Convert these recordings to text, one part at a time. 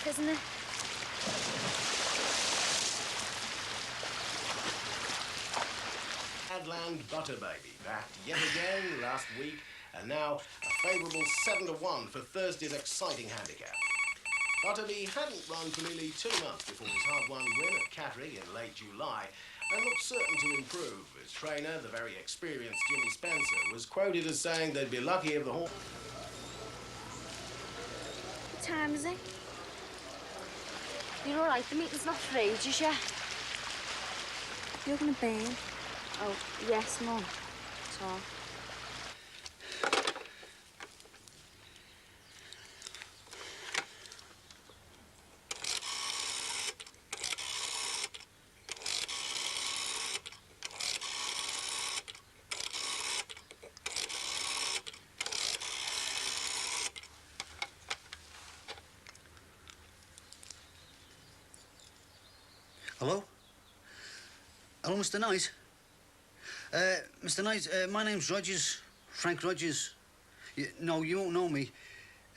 isn't it? Adland Butter Baby backed yet again last week, and now a favourable 7-1 for Thursday's exciting handicap. Butterby hadn't run for nearly 2 months before his hard-won win at Catterick in late July, and looked certain to improve. His trainer, the very experienced Jimmy Spencer, was quoted as saying they'd be lucky if the horse... What time is it? You're all right, the meeting's not for ages yet. You're gonna burn. Oh, yes, Mum. Tom. Hello? Hello, Mr. Knight? Mr. Knight, my name's Rogers, Frank Rogers. No, you won't know me.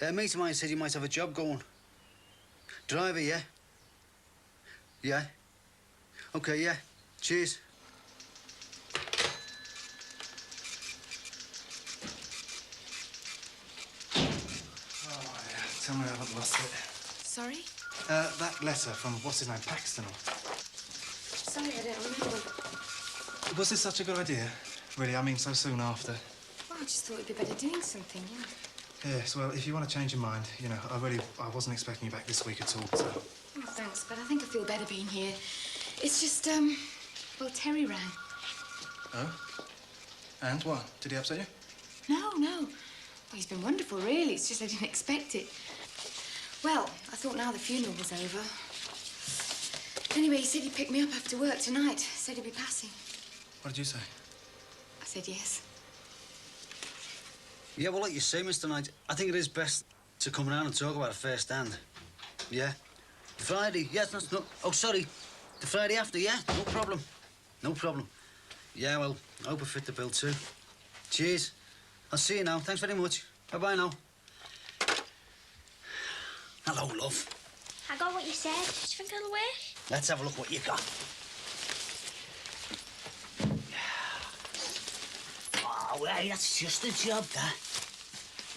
A mate of mine said you might have a job going. Driver, yeah? Yeah? OK, yeah. Cheers. Oh, yeah. Tell me I haven't lost it. Sorry? That letter from, what's his name, Paxton? Sorry, I don't remember. Was this such a good idea? Really, I mean, so soon after. Well, I just thought it'd be better doing something, yeah. Yes, well, if you want to change your mind, you know, I wasn't expecting you back this week at all, so... Oh, thanks, but I think I feel better being here. It's just, well, Terry rang. Oh? And what? Did he upset you? No. Well, he's been wonderful, really. It's just I didn't expect it. Well, I thought now the funeral was over. Anyway, he said he'd pick me up after work tonight. Said he'd be passing. What did you say? I said yes. Yeah, well, like you say, Mr. Knight, I think it is best to come around and talk about it firsthand. Yeah? Friday, yes, that's no... Oh, sorry. The Friday after, yeah? No problem. No problem. Yeah, well, I hope I fit the bill too. Cheers. I'll see you now. Thanks very much. Bye-bye now. Hello, love. I got what you said. Do you think it'll work? Let's have a look what you got. Oh, hey, that's just a job, that.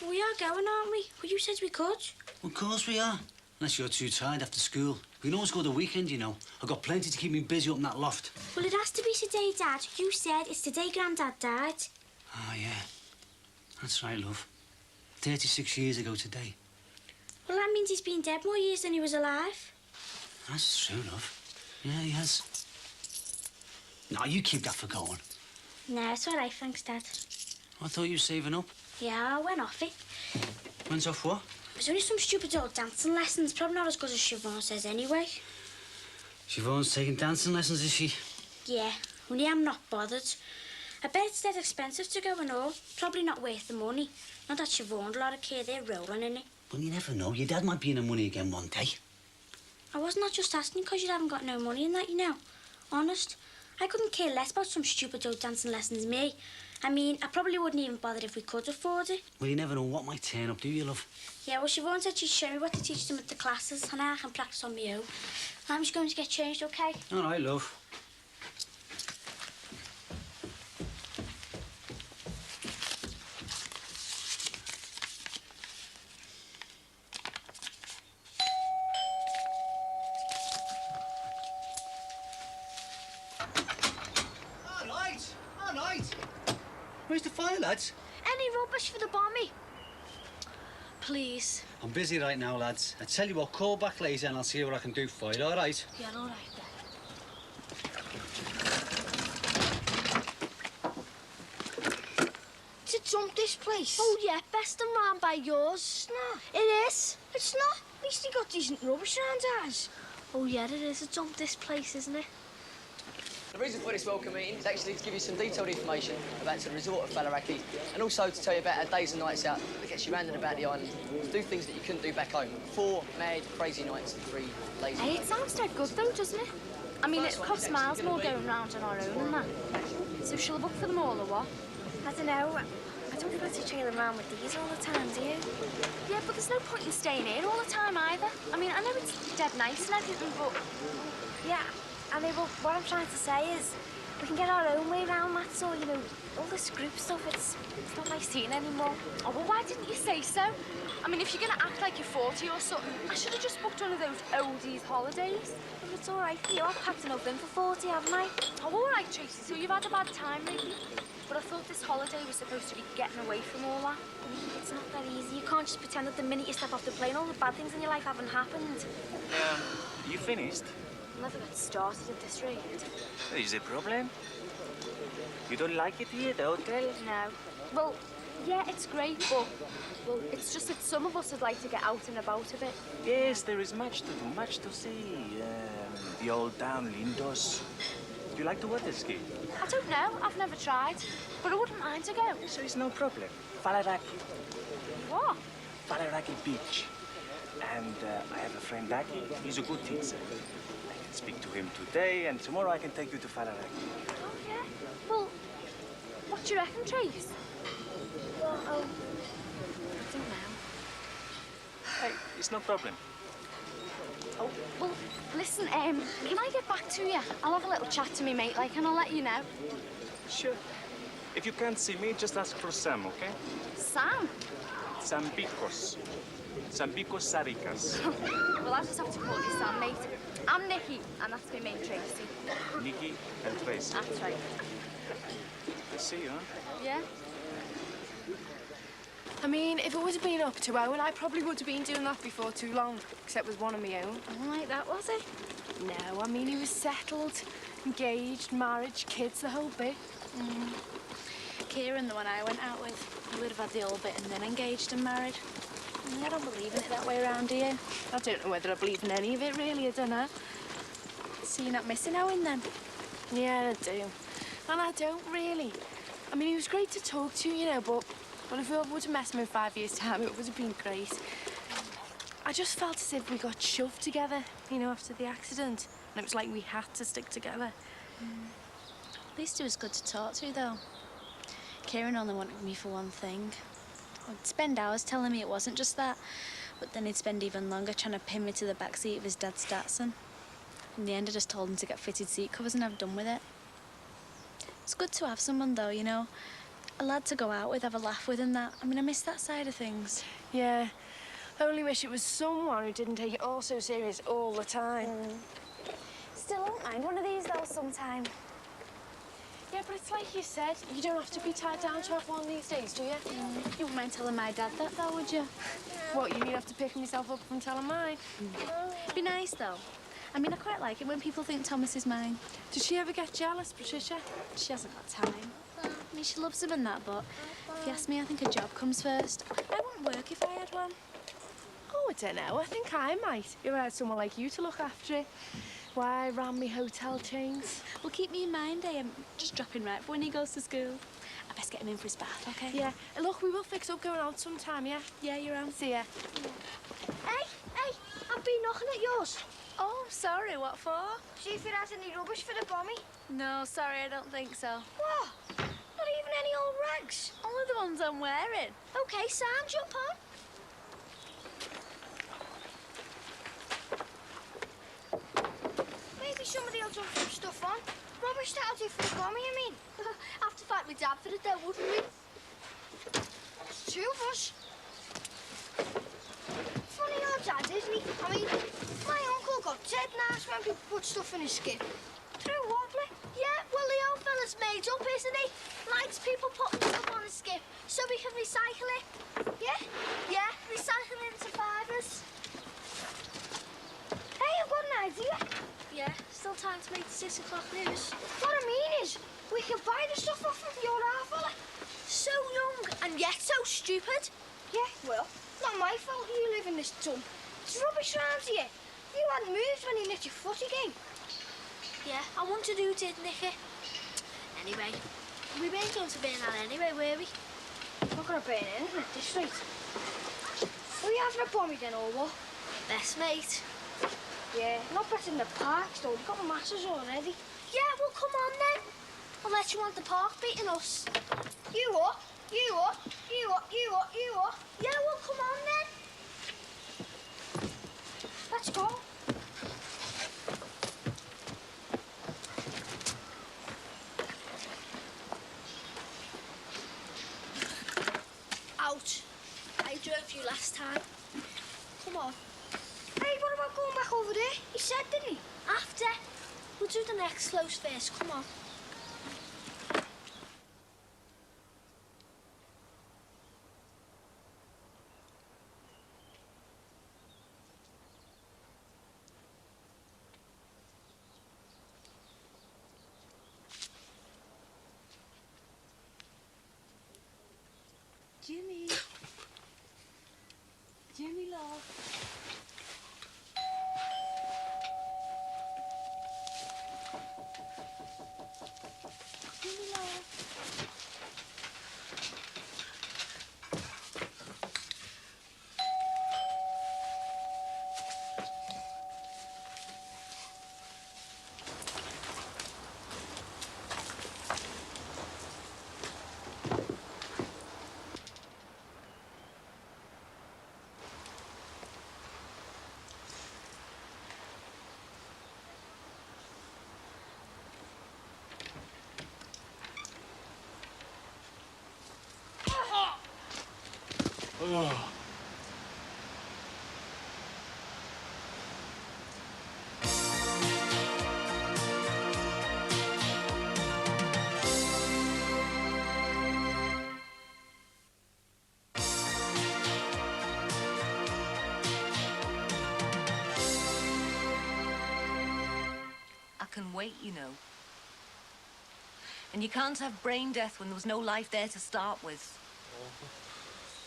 We are going, aren't we? Well, you said we could. Of course we are. Unless you're too tired after school. We can always go the weekend, you know. I've got plenty to keep me busy up in that loft. Well, it has to be today, Dad. You said it's today Grandad died. Oh, yeah. That's right, love. 36 years ago today. Well, that means he's been dead more years than he was alive. That's true, love. Yeah, he has. No, you keep that for going. No, it's all right, thanks, Dad. I thought you were saving up. Yeah, I went off it. When's off what? It was only some stupid old dancing lessons. Probably not as good as Siobhan says anyway. Siobhan's taking dancing lessons, is she? Yeah, only I'm not bothered. I bet it's dead expensive to go and all. Probably not worth the money. Not that Siobhan'd a lot of care, they're rolling in it. Well, you never know. Your dad might be in the money again one day. I was not just asking because you haven't got no money in that, you know. Honest. I couldn't care less about some stupid old dancing lessons, me. I mean, I probably wouldn't even bother if we could afford it. Well, you never know what might turn up, do you, love? Yeah, well, Siobhan said she'd show me what to teach them at the classes, and I can practice on my own. I'm just going to get changed, OK? All right, love. Where's the fire, lads? Any rubbish for the bommy? Please. I'm busy right now, lads. I tell you what, call back later and I'll see what I can do for you, all right? Yeah, all right, then. To jump this place? Oh, yeah, best and round by yours. It's not. It is. It's not. At least he got decent rubbish around ours. Oh, yeah, it is a jump this place, isn't it? The reason for this welcome meeting is actually to give you some detailed information about the resort of Faliraki and also to tell you about our days and nights out that gets you round and about the island to do things that you couldn't do back home. 4 mad, crazy nights and 3 lazy Hey, it nights. sounds dead good, though, doesn't it? I mean, it costs miles more going round on our own and that. So shall I book for them all, or what? I don't know. I don't fancy trailing around with these all the time, do you? Yeah, but there's no point in staying here all the time either. I mean, I know it's dead nice and everything, but... Yeah, I know, but what I'm trying to say is we can get our own way round, that's all, you know. All this group stuff, it's not my scene anymore. Oh, well, why didn't you say so? I mean, if you're going to act like you're 40 or something, I should have just booked one of those oldies holidays. But it's all right for you. I've packed enough in for 40, haven't I? Oh, all right, Tracy, so you've had a bad time, maybe? But I thought this holiday was supposed to be getting away from all that. It's not that easy. You can't just pretend that the minute you step off the plane, all the bad things in your life haven't happened. You finished? I'll never get started at this rate. Is there a problem? You don't like it here, the hotel? No. Well, yeah, it's great, but... Well, it's just that some of us would like to get out and about a bit. Yes, there is much to do, much to see. The old town, Lindos. Do you like to water ski? I don't know. I've never tried. But I wouldn't mind to go. So it's no problem. Falaraki. What? Falaraki Beach. And I have a friend, Aki. He's a good teacher. I can speak to him today, and tomorrow I can take you to Falaraki. Oh, yeah? Well, what do you reckon, Trace? Well, I don't know. Hey, it's no problem. Oh, well, listen, can I get back to you? I'll have a little chat to me mate, like, and I'll let you know. Sure. If you can't see me, just ask for Sam, okay? Sam? Sambikos. Sambikos Sarikas. Well, I just have to call you Sam, mate. I'm Nikki, and that's my mate, Tracy. Nikki and Tracy. That's right. I see you, huh? Yeah? I mean, if it would have been up to Owen, I probably would have been doing that before too long, except with one of my own. oh, like that, was it? No, I mean, he was settled, engaged, marriage, kids, the whole bit. Kieran, the one I went out with, he would have had the old bit and then engaged and married. I don't believe in it that way around, do you? I don't know whether I believe in any of it, really, I don't know. So you're not missing Owen, then? Yeah, I do. And I don't, really. I mean, he was great to talk to, you know, but if we would have met him in 5 years' time, it would have been great. I just felt as if we got shoved together, you know, after the accident. And it was like we had to stick together. At least he was good to talk to, though. Kieran only wanted me for one thing. He'd spend hours telling me it wasn't just that, but then he'd spend even longer trying to pin me to the back seat of his dad's Datsun. In the end, I just told him to get fitted seat covers and have done with it. It's good to have someone, though, you know. A lad to go out with, have a laugh with and that. I mean, I miss that side of things. Yeah. I only wish it was someone who didn't take it all so serious all the time. Still don't mind one of these, though, sometime. Yeah, but it's like you said, you don't have to be tied down to have one these days, do you? You wouldn't mind telling my dad that, though, would you? What, you mean after picking myself up from telling mine? It'd be nice, though. I mean, I quite like it when people think Thomas is mine. Did she ever get jealous, Patricia? She hasn't got time. I mean, she loves him and that, but if you ask me, I think a job comes first. I wouldn't work if I had one. Oh, I don't know. I think I might. If I had someone like you to look after it. Why, I ran me hotel chains. Well, keep me in mind, I'm just dropping right for when he goes to school. I best get him in for his bath, OK? Yeah. Look, we will fix up going out sometime, yeah? Yeah, you're on. See ya. Hey, I've been knocking at yours. Oh, sorry, what for? See if it has any rubbish for the bommy. No, sorry, I don't think so. What? Not even any old rags? Only the ones I'm wearing. OK, Sam, jump on. Maybe somebody will drop some stuff on. Rubbish that'll do for the bommy, I mean. Have to fight my dad for it though, wouldn't we? It's two of us. Funny old dad, isn't he? I mean, my uncle got dead nice when people put stuff in his skip. True, Wobbly? Yeah, well, the old fella's made up, isn't he? Likes people putting stuff on his skip so we can recycle it. Yeah? Yeah, recycle it into fibres. Hey, I've got an idea. Yeah, still time to make the 6 o'clock news. What I mean is, we can buy the stuff off of your half fella. So young and yet so stupid. Yeah, well, not my fault you live in this dump. It's rubbish around here. You hadn't moved when you nicked your foot again. Yeah, I wanted to did, Nicky. Anyway, we weren't going to burn that anyway, were we? Not gonna burn anything at this rate. Are we having a bommy then, or what? Best mate. Yeah, not better than the parks though. We've got the masses already. Yeah, well, come on then. Unless you want the park beating us. You what? You what? You what? You what? You what? Yeah, well, come on then. Let's go. Out. I drove you last time. Come on. Hey, what about going back over there? He said, didn't he? After. We'll do the next close first. Come on. Jimmy. Jimmy, love. Jimmy, love. Oh. I can wait, you know. And you can't have brain death when there was no life there to start with.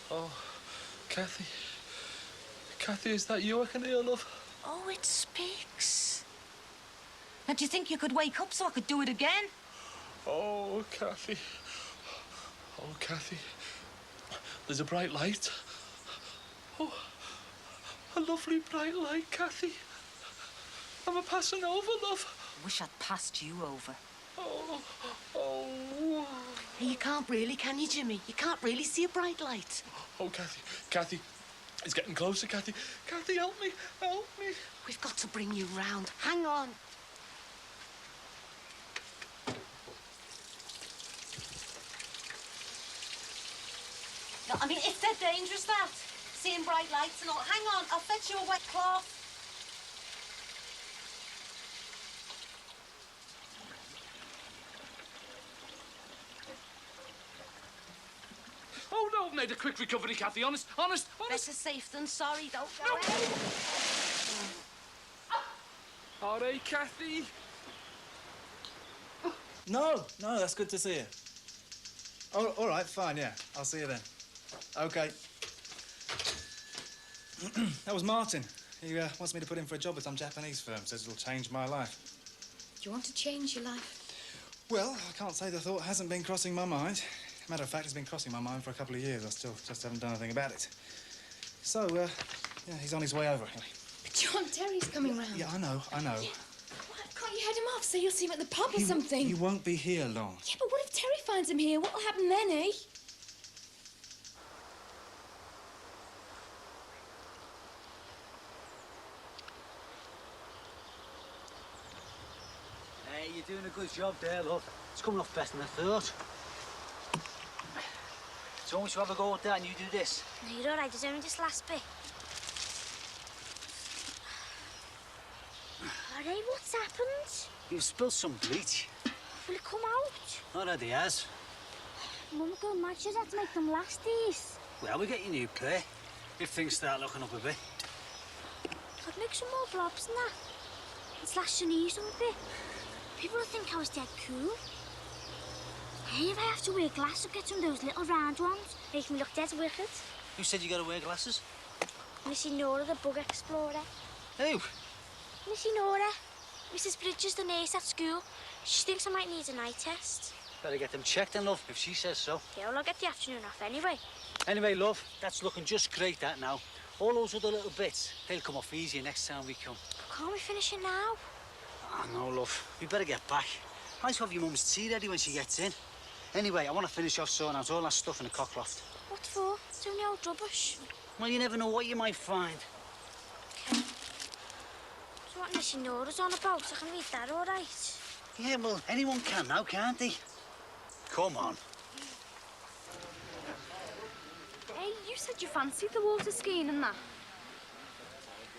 Oh, Kathy. Kathy, is that you I can hear, love? Oh, it speaks. Now, do you think you could wake up so I could do it again? Oh, Kathy. Oh, Kathy. There's a bright light. Oh, a lovely bright light, Kathy. I'm a passing over, love. I wish I'd passed you over. Oh, oh. Hey, you can't really, can you, Jimmy? You can't really see a bright light. Oh, Kathy. Kathy. It's getting closer, Kathy. Kathy, help me. Help me. We've got to bring you round. Hang on. No, I mean, it's dead dangerous, that. Seeing bright lights and all. Hang on, I'll fetch you a wet cloth. Oh, no, I've made a quick recovery, Kathy. Honest. Better safe than sorry, don't go. All right, Kathy. No, that's good to see you. Oh, all right, fine, yeah. I'll see you then. OK. That was Martin. He wants me to put in for a job with some Japanese firm. Says it'll change my life. Do you want to change your life? Well, I can't say the thought hasn't been crossing my mind. Matter of fact, it's been crossing my mind for a couple of years. I still just haven't done anything about it. So, yeah, he's on his way over anyway. But John Terry's coming round. Yeah, I know. Yeah. What, can't you head him off so you'll see him at the pub or something? He won't be here long. Yeah, but what if Terry finds him here? What'll happen then, eh? Hey, you're doing a good job there, love. It's coming off better than I thought. So once you have a go at that and you do this. No, you're all right. There's only this last bit. All right, what's happened? You've spilled some bleach. Will it come out? Already has. Mum, go matches that to make them last these. Well, we get you new pair. If things start looking up a bit. Could make some more blobs than that. It's last your knees up a bit. People will think I was dead cool. Hey, if I have to wear glasses, I'll get some of those little round ones. Make me look dead wicked. Who said you got to wear glasses? Missy Nora, the bug explorer. Who? Missy Nora. Mrs. Bridges, the nurse at school. She thinks I might need a night test. Better get them checked then, love, if she says so. Yeah, well, I'll get the afternoon off anyway. Anyway, love, that's looking just great, that now. All those other little bits, they'll come off easier next time we come. Can't we finish it now? Oh, no, love. We better get back. Nice to have your mum's tea ready when she gets in. Anyway, I want to finish off sorting out all that stuff in the cockloft. What for? It's only old rubbish. Well, you never know what you might find. Okay. So what Missy Nora's on about? I can read that all right. Yeah, well, anyone can now, can't they? Come on. Hey, you said you fancied the water skiing and that.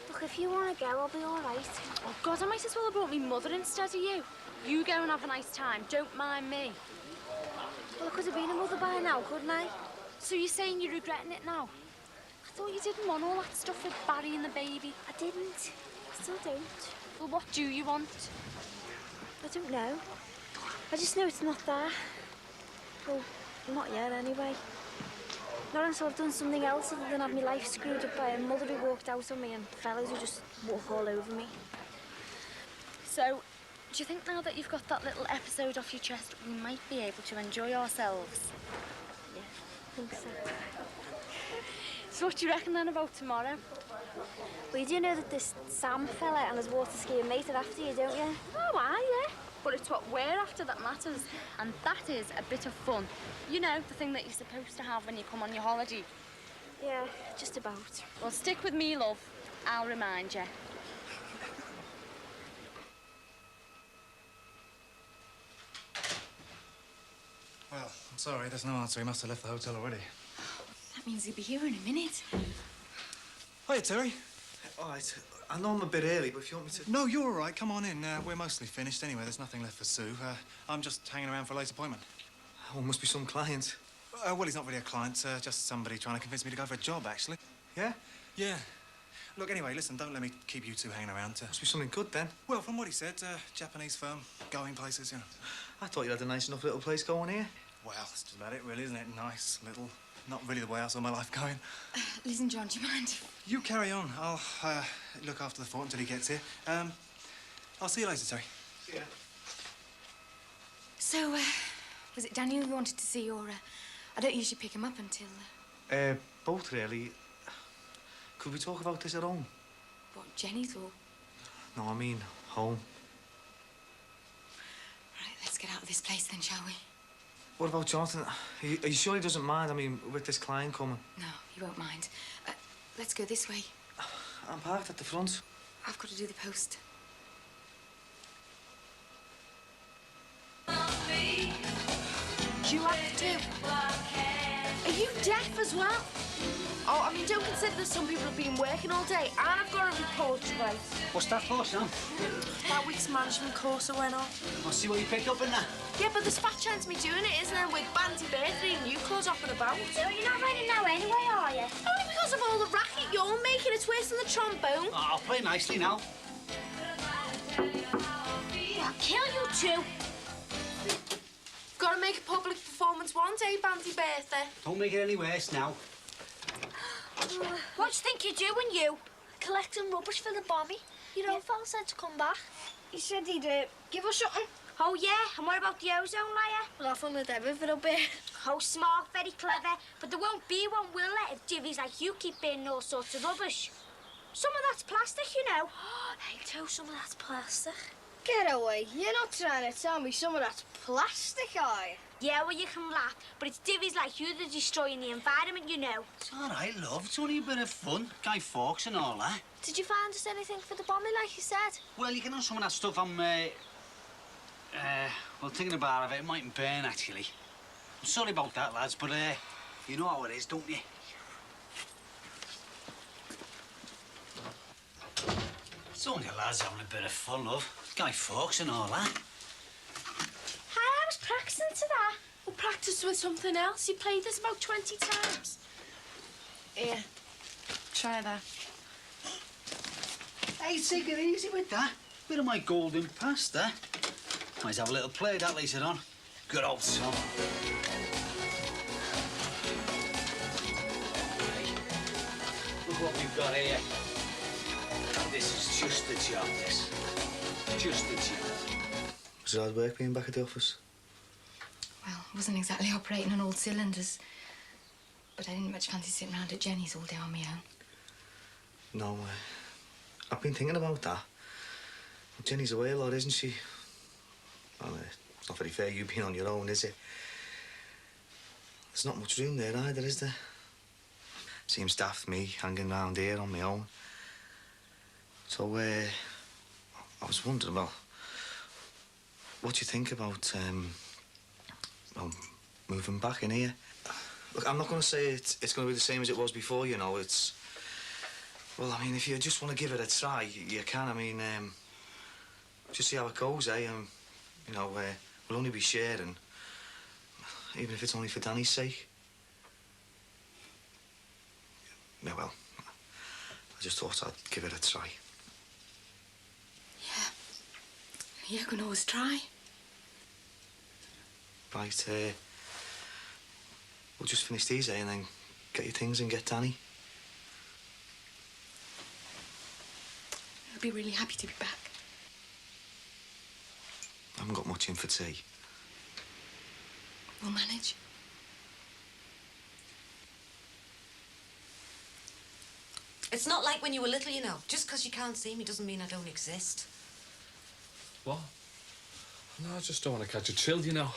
Look, if you want to go, I'll be all right. Oh, God, I might as well have brought me mother instead of you. You go and have a nice time. Don't mind me. Well, I could have been a mother by now, couldn't I? So you're saying you're regretting it now? I thought you didn't want all that stuff with Barry and the baby. I didn't. I still don't. Well, what do you want? I don't know. I just know it's not there. Well, not yet, anyway. Not until I've done something else other than have my life screwed up by a mother who walked out on me and fellas who just walk all over me. So, do you think now that you've got that little episode off your chest, we might be able to enjoy ourselves? Yeah, I think so. So what do you reckon then about tomorrow? Well, you do know that this Sam fella and his water skiing mate are after you, don't you? Oh, yeah. But it's what we're after that matters. And that is a bit of fun. You know, the thing that you're supposed to have when you come on your holiday. Yeah, just about. Well, stick with me, love. I'll remind you. Well, I'm sorry, there's no answer. He must have left the hotel already. That means he'll be here in a minute. Hiya, Terry. All right. I know I'm a bit early, but if you want me to... No, you're all right. Come on in. We're mostly finished anyway. There's nothing left for Sue. I'm just hanging around for a late appointment. Oh, must be some client. Well, he's not really a client. Just somebody trying to convince me to go for a job, actually. Yeah? Yeah. Look, anyway, listen, don't let me keep you two hanging around. Must be something good, then. Well, from what he said, Japanese firm, going places, you know. I thought you had a nice enough little place going here. Well, that's just about it, really, isn't it? Nice, little... Not really the way I saw my life going. Listen, John, do you mind? You carry on. I'll look after the fort until he gets here. I'll see you later, Terry. See ya. So, was it Daniel you wanted to see, or I don't usually pick him up until... Both, really. Could we talk about this at home? What, Jenny's or... No, I mean home. Right, let's get out of this place then, shall we? What about Jonathan? Are you sure he doesn't mind? I mean, with this client coming. No, he won't mind. Let's go this way. I'm parked at the front. I've got to do the post. Do you have to? Are you deaf as well? Oh, I mean, don't consider that some people have been working all day and I've got a report to write. What's that for, Sam? That week's management course I went on. I'll see what you picked up in that. Yeah, but there's fat chance of me doing it, isn't there, with Banty birthday and you clothes up and about? So you're not ready now anyway, are you? Only because of all the racket you're making. It's worse than the trombone. Oh, I'll play nicely now. I'll kill you two. Got to make a public performance one day, Banty birthday. Don't make it any worse now. What do you think you're doing, you? Collecting rubbish for the bommy. Your old fella said to come back. He said he'd give us something. Oh, yeah? And what about the ozone layer? We'll have fun with everything for a bit. Oh, smart, very clever. But there won't be one, will there, if divvies like you keep burning all sorts of rubbish? Some of that's plastic, you know. Hey, too, some of that's plastic. Get away. You're not trying to tell me some of that's plastic, are you? Yeah, well, you can laugh, but it's divvies like you that are destroying the environment, you know. It's all right, love. It's only a bit of fun. Guy Fawkes and all that. Did you find us anything for the bommy, like you said? Well, you can have some of that stuff I'm, well, thinking about it mightn't burn, actually. I'm sorry about that, lads, but, you know how it is, don't you? It's only the lads having a bit of fun, love. Guy Fawkes and all that. I was practicing to that. We'll practice with something else. You played this about 20 times. Here, try that. Hey, take it easy with that. Bit of my golden pasta. Might have a little play of that later on. Good old son. Look what we've got here. This is just the job, this. Just the job. Was it hard work being back at the office? Well, I wasn't exactly operating on all cylinders. But I didn't much fancy sitting round at Jenny's all day on my own. No, I've been thinking about that. Jenny's away a lot, isn't she? Well, It's not very fair you being on your own, is it? There's not much room there either, is there? Seems daft, me hanging round here on my own. So, I was wondering, well, what do you think about, well, moving back in here? Look, I'm not going to say it's going to be the same as it was before, you know. It's... Well, I mean, if you just want to give it a try, you can. I mean, just see how it goes, eh? You know, we'll only be sharing, even if it's only for Danny's sake. Yeah, well, I just thought I'd give it a try. Yeah, you can always try. Right, we'll just finish these, and then get your things and get Danny. I'll be really happy to be back. I haven't got much in for tea. We'll manage. It's not like when you were little, you know. Just because you can't see me doesn't mean I don't exist. What? No, I just don't want to catch a chill, you know.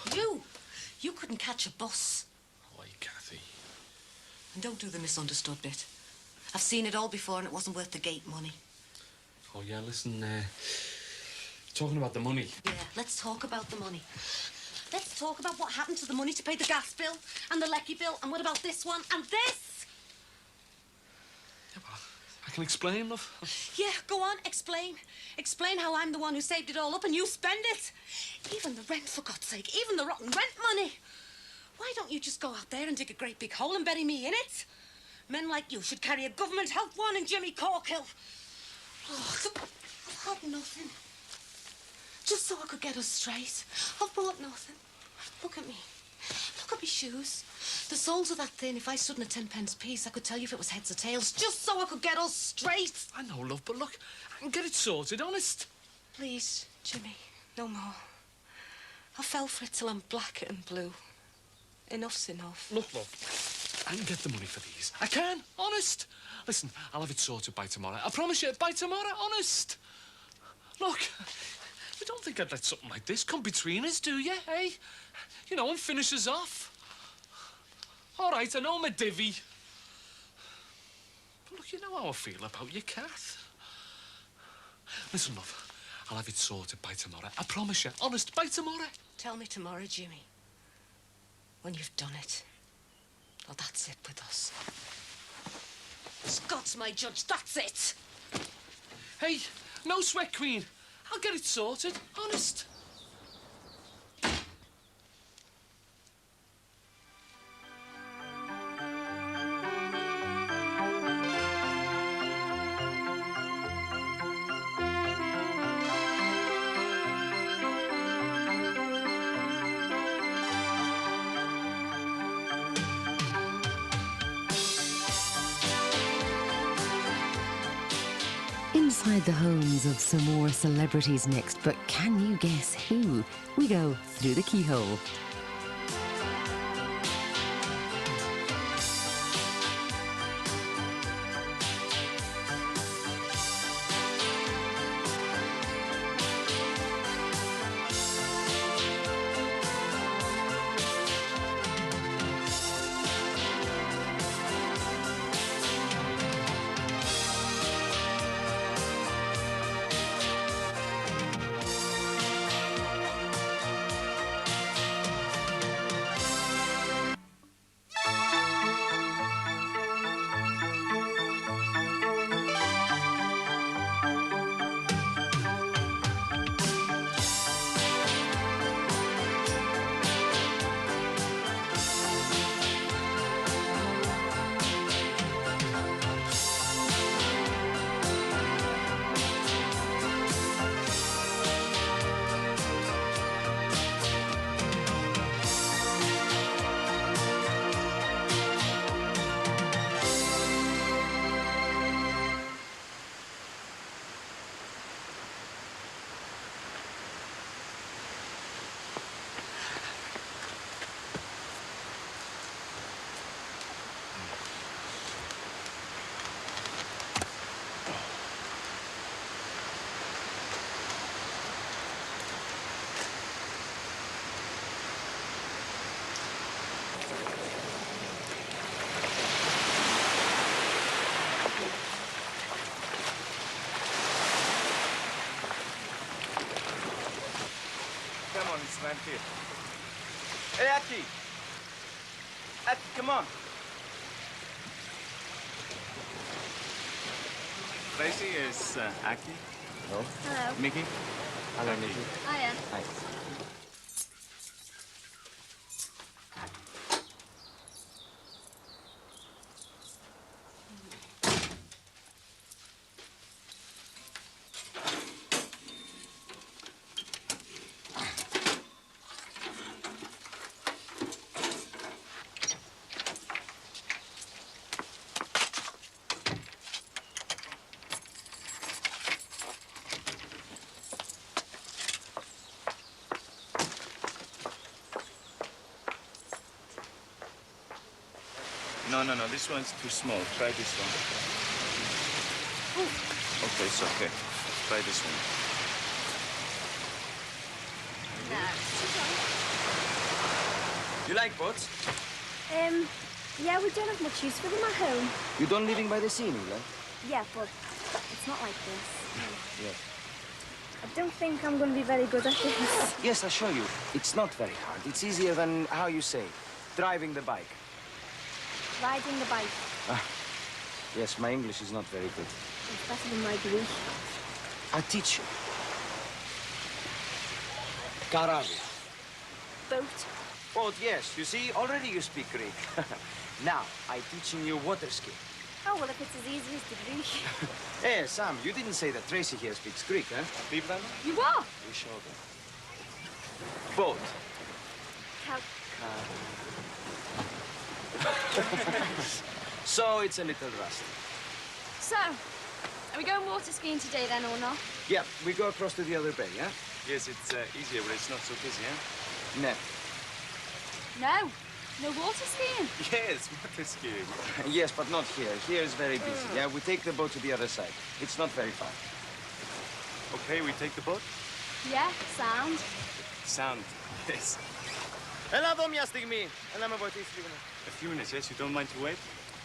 You couldn't catch a bus. Why, Kathy? And don't do the misunderstood bit. I've seen it all before and it wasn't worth the gate money. Oh, yeah, listen, talking about the money. Yeah, let's talk about the money. Let's talk about what happened to the money to pay the gas bill and the lecky bill, and what about this one and this? Yeah, well, I can explain, love. Yeah, go on, explain. Explain how I'm the one who saved it all up and you spend it. Even the rent, for God's sake, even the rotten rent money. Why don't you just go out there and dig a great big hole and bury me in it? Men like you should carry a government health warning, Jimmy Corkill. Oh, I've had nothing. Just so I could get us straight. I've bought nothing. Look at me. Look at me shoes. The soles are that thin. If I stood in a 10-pence piece, I could tell you if it was heads or tails, just so I could get us straight. I know, love, but look, I can get it sorted, honest. Please, Jimmy, no more. I fell for it till I'm black and blue. Enough's enough. Look, love, I can get the money for these. I can, honest. Listen, I'll have it sorted by tomorrow. I promise you, by tomorrow, honest. Look, you don't think I'd let something like this come between us, do you, eh? You know, and finish us off. All right, I know I'm a divvy. But look, you know how I feel about you, Kath. Listen, love, I'll have it sorted by tomorrow. I promise you, honest, by tomorrow. Tell me tomorrow, Jimmy, when you've done it. Oh, that's it with us. Scott's my judge, that's it. Hey, no sweat, Queen. I'll get it sorted, honest. Inside the homes of some more celebrities next, but can you guess who? We go through the keyhole. around here. Hey, Aki! Aki, come on. Tracy is Aki. Hello. Hello. Mickey. Hello, Mickey. Hiya. Hi. No, this one's too small. Try this one. Okay, it's okay. Try this one. No. You like boats? Yeah, we don't have much use for them at home. You don't living by the sea, England? Yeah, but it's not like this. Yeah. I don't think I'm going to be very good at this. Yes, I'll show you. It's not very hard. It's easier than, how you say, driving the bike. Riding the bike. Yes, my English is not very good. It's better than my Greek. I'll teach you. Karabia. Boat. Boat, yes. You see, already you speak Greek. Now, I'm teaching you water ski. Oh, well, if it's as easy as the Greek. Hey, Sam, you didn't say that Tracy here speaks Greek, huh? People? You are? We showed them. Boat. So it's a little rusty. So, are we going water skiing today then or not? Yeah, we go across to the other bay, yeah? Yes, it's easier, but it's not so busy, huh? No. No. No water skiing? Yes, water skiing. Yes, but not here. Here is very busy. Yeah, we take the boat to the other side. It's not very far. Okay, we take the boat? Yeah, sound. Sound, yes. Έλα εδώ μια στιγμή. Έλα με βοηθήσεις λίγο. A few minutes, yes? You don't mind to wait?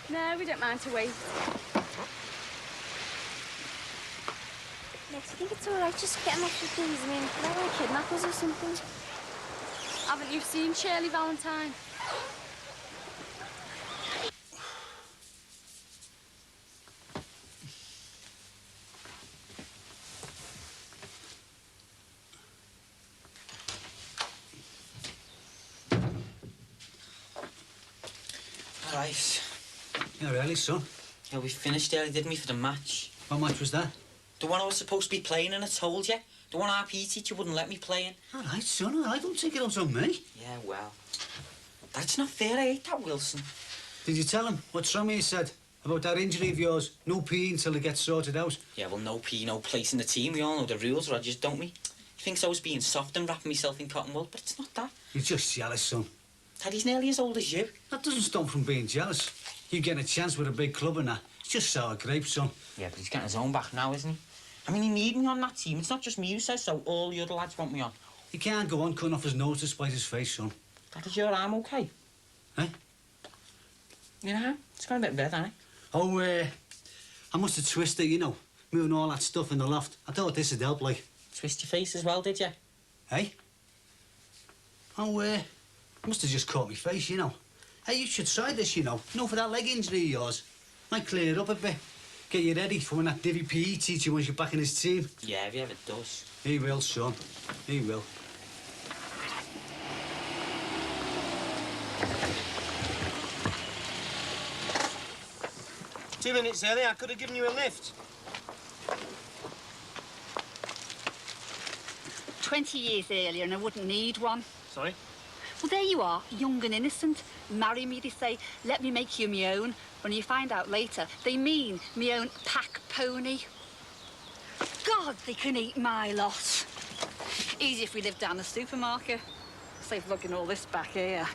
No, we don't mind to wait. Nick, do you think it's all right just getting off your keys? I mean, they want to kidnap us or something. Haven't you seen Shirley Valentine? Right. Yeah, really, son? Yeah, we finished early, didn't we, for the match? What match was that? The one I was supposed to be playing in, I told you. The one our PE teacher wouldn't let me play in. All right, son, all right, don't take it out on me. Yeah, well. That's not fair, I hate that, Wilson. Did you tell him what Sammy said about that injury of yours? No PE until it gets sorted out. Yeah, well, no PE, no place in the team. We all know the rules, Rogers, don't we? He thinks I was being soft and wrapping myself in cotton wool, but it's not that. You're just jealous, son. Teddy's nearly as old as you. That doesn't stop from being jealous. You getting a chance with a big club and that. It's just sour grapes, son. Yeah, but he's getting his own back now, isn't he? I mean, he needs me on that team. It's not just me who says so. All the other lads want me on. He can't go on cutting off his nose to spite his face, son. Dad, is your arm okay? Eh? You know, it's got a bit red, hasn't it? Oh, I must have twisted, you know, moving all that stuff in the loft. I thought this would help, like. Twist your face as well, did you? Hey? Oh, I must have just caught my face, you know. Hey, you should try this, you know. For that leg injury of yours. Might clear it up a bit. Get you ready for when that divvy PE teacher wants you back in his team. Yeah, if he ever does. He will, son. He will. Two minutes early, I could have given you a lift. 20 years earlier and I wouldn't need one. Sorry? Well, there you are, young and innocent. Marry me, they say, let me make you me own. When you find out later, they mean me own pack pony. God, they can eat my lot. Easy if we lived down the supermarket. Save lugging all this back here.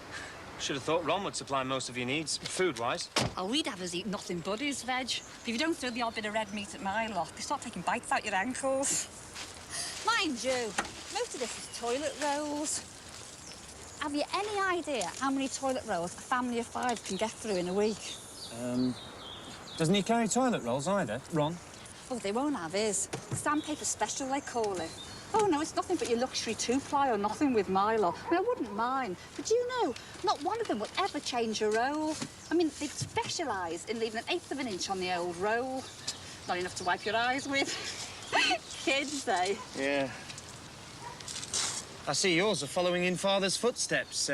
Should have thought Ron would supply most of your needs, food-wise. Oh, we'd have us eat nothing but his veg. If you don't throw the odd bit of red meat at my lot, they start taking bites out your ankles. Mind you, most of this is toilet rolls. Have you any idea how many toilet rolls a family of 5 can get through in a week? Doesn't he carry toilet rolls either, Ron? Oh, they won't have his. Sandpaper special, they call it. Oh, no, it's nothing but your luxury two-ply or nothing with my lot. I mean, I wouldn't mind. But do you know, not one of them would ever change a roll. I mean, they specialise in leaving 1/8 of an inch on the old roll. Not enough to wipe your eyes with. Kids, eh? Yeah. I see yours are following in Father's footsteps.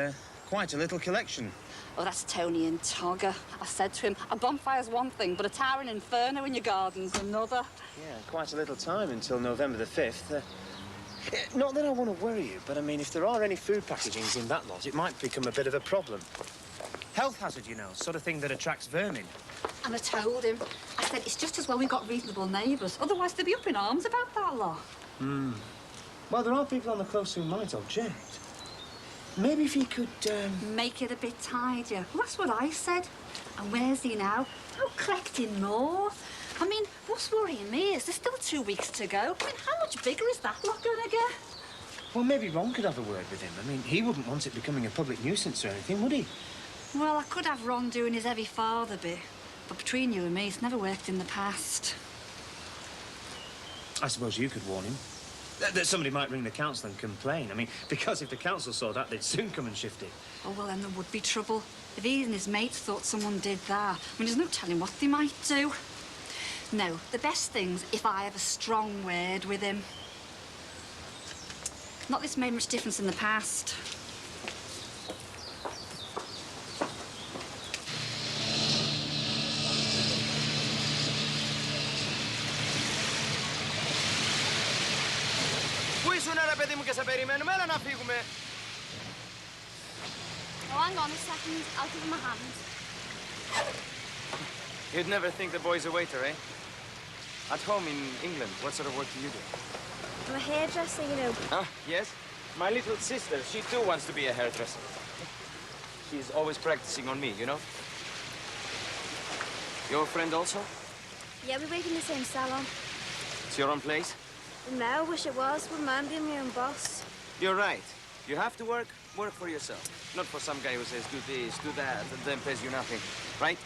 Quite a little collection. Oh, that's Tony and Togger. I said to him, a bonfire's one thing, but a towering inferno in your garden's another. Yeah, quite a little time until November the 5th. Not that I want to worry you, but I mean, if there are any food packagings in that lot, it might become a bit of a problem. Health hazard, you know, sort of thing that attracts vermin. And I told him, I said, it's just as well we've got reasonable neighbours. Otherwise, they'd be up in arms about that lot. Hmm. Well, there are people on the close who might object. Maybe if he could, Make it a bit tidier. Well, that's what I said. And where's he now? Oh, collecting more. I mean, what's worrying me is there's still 2 weeks to go. I mean, how much bigger is that lot gonna get? Well, maybe Ron could have a word with him. I mean, he wouldn't want it becoming a public nuisance or anything, would he? Well, I could have Ron doing his heavy father bit. But between you and me, it's never worked in the past. I suppose you could warn him. That somebody might ring the council and complain. I mean, because if the council saw that, they'd soon come and shift it. Oh, well, then there would be trouble. If he and his mates thought someone did that, I mean, there's no telling what they might do. No, the best thing's if I have a strong word with him. Not that it's made much difference in the past. παιδί μου, και σε περιμένουμε. Έλα να φύγουμε. Oh, hang on a second. I'll give him a hand. You'd never think the boy's a waiter, eh? At home in England, what sort of work do you do? I'm a hairdresser, you know. Ah, yes? My little sister, she too wants to be a hairdresser. She's always practicing on me, you know? Your friend also? Yeah, we work in the same salon. It's your own place? No, I wish it was. Wouldn't mind being my own boss. You're right. You have to work for yourself. Not for some guy who says, do this, do that, and then pays you nothing. Right?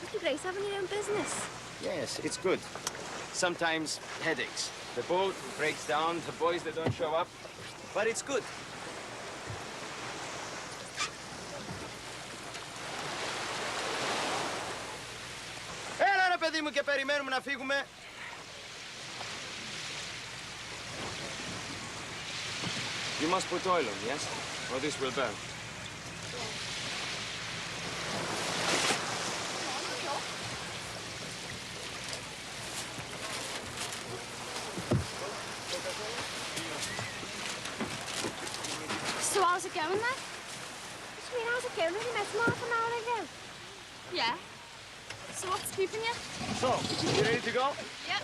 It'd be great having your own business. Yes, it's good. Sometimes headaches. The boat breaks down, the boys, they don't show up. But it's good. Έλα ρε παιδί μου και περιμένουμε να φύγουμε. You must put oil on, yes? Or this will burn. So how's it going then? What do you mean, how's it going? We only met him half an hour ago. Yeah. So what's keeping you? So, you ready to go? Yep.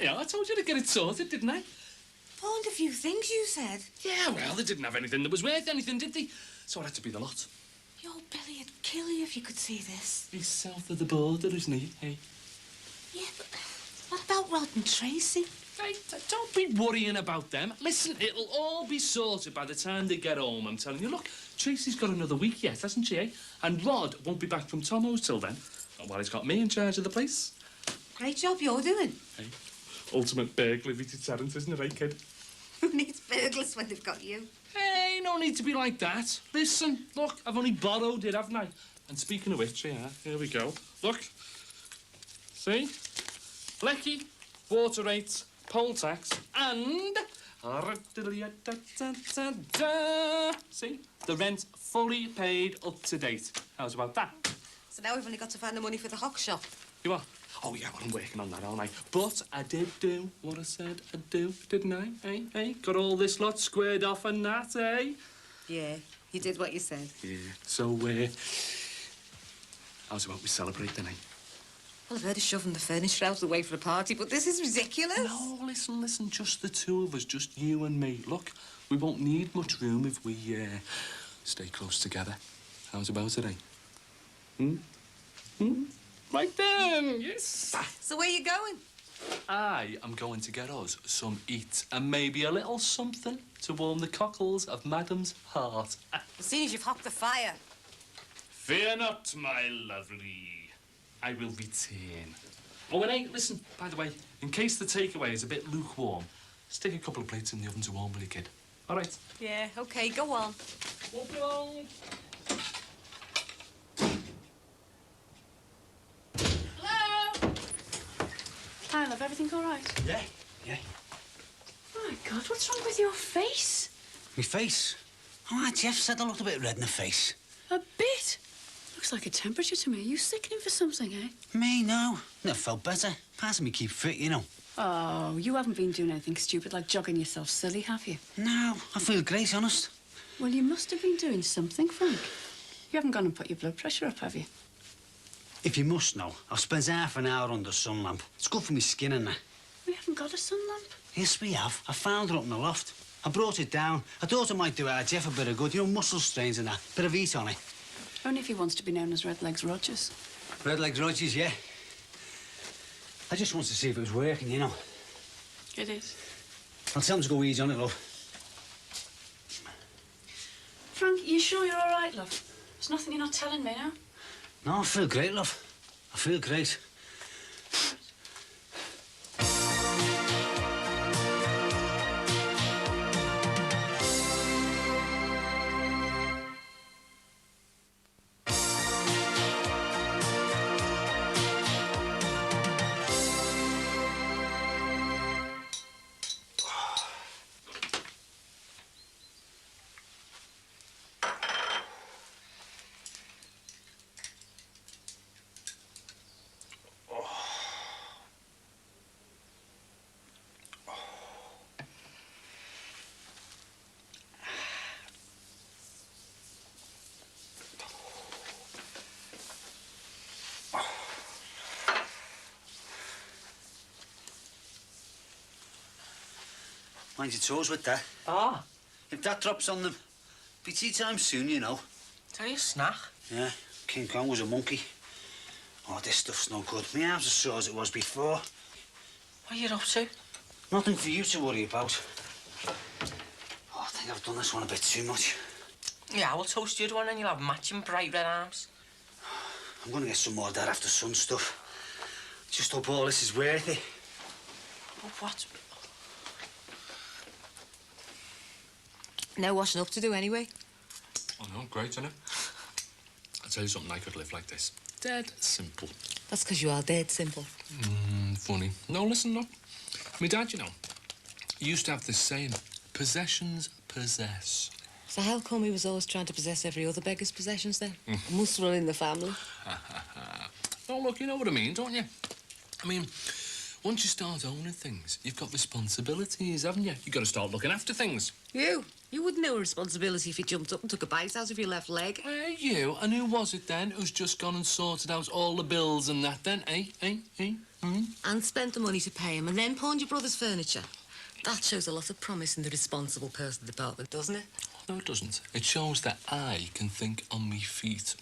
Yeah, I told you to get it sorted, didn't I? Pawned a few things, you said. Yeah, well, they didn't have anything that was worth anything, did they? So it had to be the lot. Your Billy would kill you if you could see this. He's south of the border, isn't he? Hey. Yeah, but what about Rod and Tracy? Hey, don't be worrying about them. Listen, it'll all be sorted by the time they get home, I'm telling you. Look, Tracy's got another week yet, hasn't she, eh? And Rod won't be back from Tomo's till then. Well, he's got me in charge of the place. Great job you're doing. Hey, ultimate burglary deterrent, isn't it, eh, kid? Who needs burglars when they've got you? Hey, no need to be like that. Listen, look, I've only borrowed it, haven't I? And speaking of which, yeah, here we go. Look. See? Lecky, water rates, poll tax, and... See? The rent fully paid up to date. How's about that? So now we've only got to find the money for the hock shop. You are? Oh, yeah, well, I'm working on that, aren't I? But I did do what I said I'd do, didn't I? Hey? Got all this lot squared off and that, eh? Yeah, you did what you said. Yeah. So, how's about we celebrate then, eh? Well, I've heard of shoving the furniture out of the way for a party, but this is ridiculous. No, listen, just the two of us, just you and me. Look, we won't need much room if we stay close together. How's about it, eh? Right then, yes. So where you going? I am going to get us some eat and maybe a little something to warm the cockles of Madam's heart. As soon as you've hocked the fire. Fear not, my lovely. I will return. Oh, and hey, listen, by the way, in case the takeaway is a bit lukewarm, stick a couple of plates in the oven to warm, will you, kid? All right. Yeah, OK, go on. Walk along. Hello? Hi, love. Everything all right? Yeah, yeah. My God, what's wrong with your face? Me face? Oh, Jeff said I looked a bit red in the face. A bit? Looks like a temperature to me. Are you sickening for something, eh? Me, no. Never felt better. Part of me keep fit, you know. Oh, you haven't been doing anything stupid like jogging yourself silly, have you? No, I feel great, honest. Well, you must have been doing something, Frank. You haven't gone and put your blood pressure up, have you? If you must know, I've spent half an hour under sun lamp. It's good for me skin and that. We haven't got a sun lamp. Yes, we have. I found her up in the loft. I brought it down. I thought it might do our Jeff a bit of good. You know, muscle strains and that. Bit of heat on it. Only if he wants to be known as Red Legs Rogers. Red Legs Rogers, yeah. I just wanted to see if it was working, you know. It is. I'll tell him to go easy on it, love. Frank, you sure you're all right, love? There's nothing you're not telling me, no? No, I feel great, love. I feel great. Mind your toes with that. Ah. If that drops on them, be tea time soon, you know. Tell you a snack. Yeah, King Kong was a monkey. Oh, this stuff's no good. My arms are sore as it was before. What are you up to? Nothing for you to worry about. Oh, I think I've done this one a bit too much. Yeah, I will toast the other one and you'll have matching bright red arms. I'm gonna get some more of that after sun stuff. Just hope all this is worth it. Oh, what? No washing up to do anyway. Oh, no, great, isn't it? I'll tell you something, I could live like this. Dead simple. That's because you are dead simple. Funny. No, listen, look. My dad, you know, he used to have this saying, possessions possess. So how come he was always trying to possess every other beggar's possessions then? Must run in the family. Oh, look, you know what I mean, don't you? I mean, once you start owning things, you've got responsibilities, haven't you? You've got to start looking after things. You wouldn't know a responsibility if you jumped up and took a bite out of your left leg. You? And who was it then who's just gone and sorted out all the bills and that then, And spent the money to pay him and then pawned your brother's furniture. That shows a lot of promise in the responsible person department, doesn't it? No, it doesn't. It shows that I can think on me feet.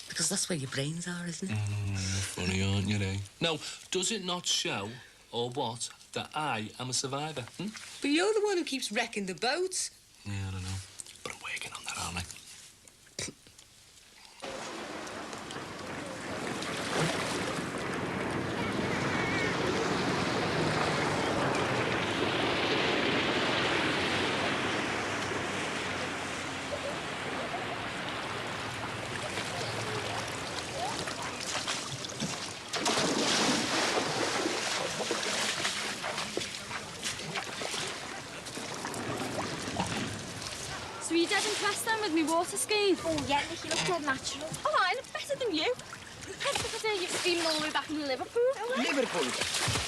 Because that's where your brains are, isn't it? Funny, aren't you, eh? Now, does it not show, or what, that I am a survivor? But you're the one who keeps wrecking the boat. Yeah, I don't know. But I'm working on that, aren't I? So you dead impressed then with me water skiing? Oh, yeah, Nick, you look dead natural. Oh, I look better than you. Heck of a day you're steaming all the way back from Liverpool. Liverpool.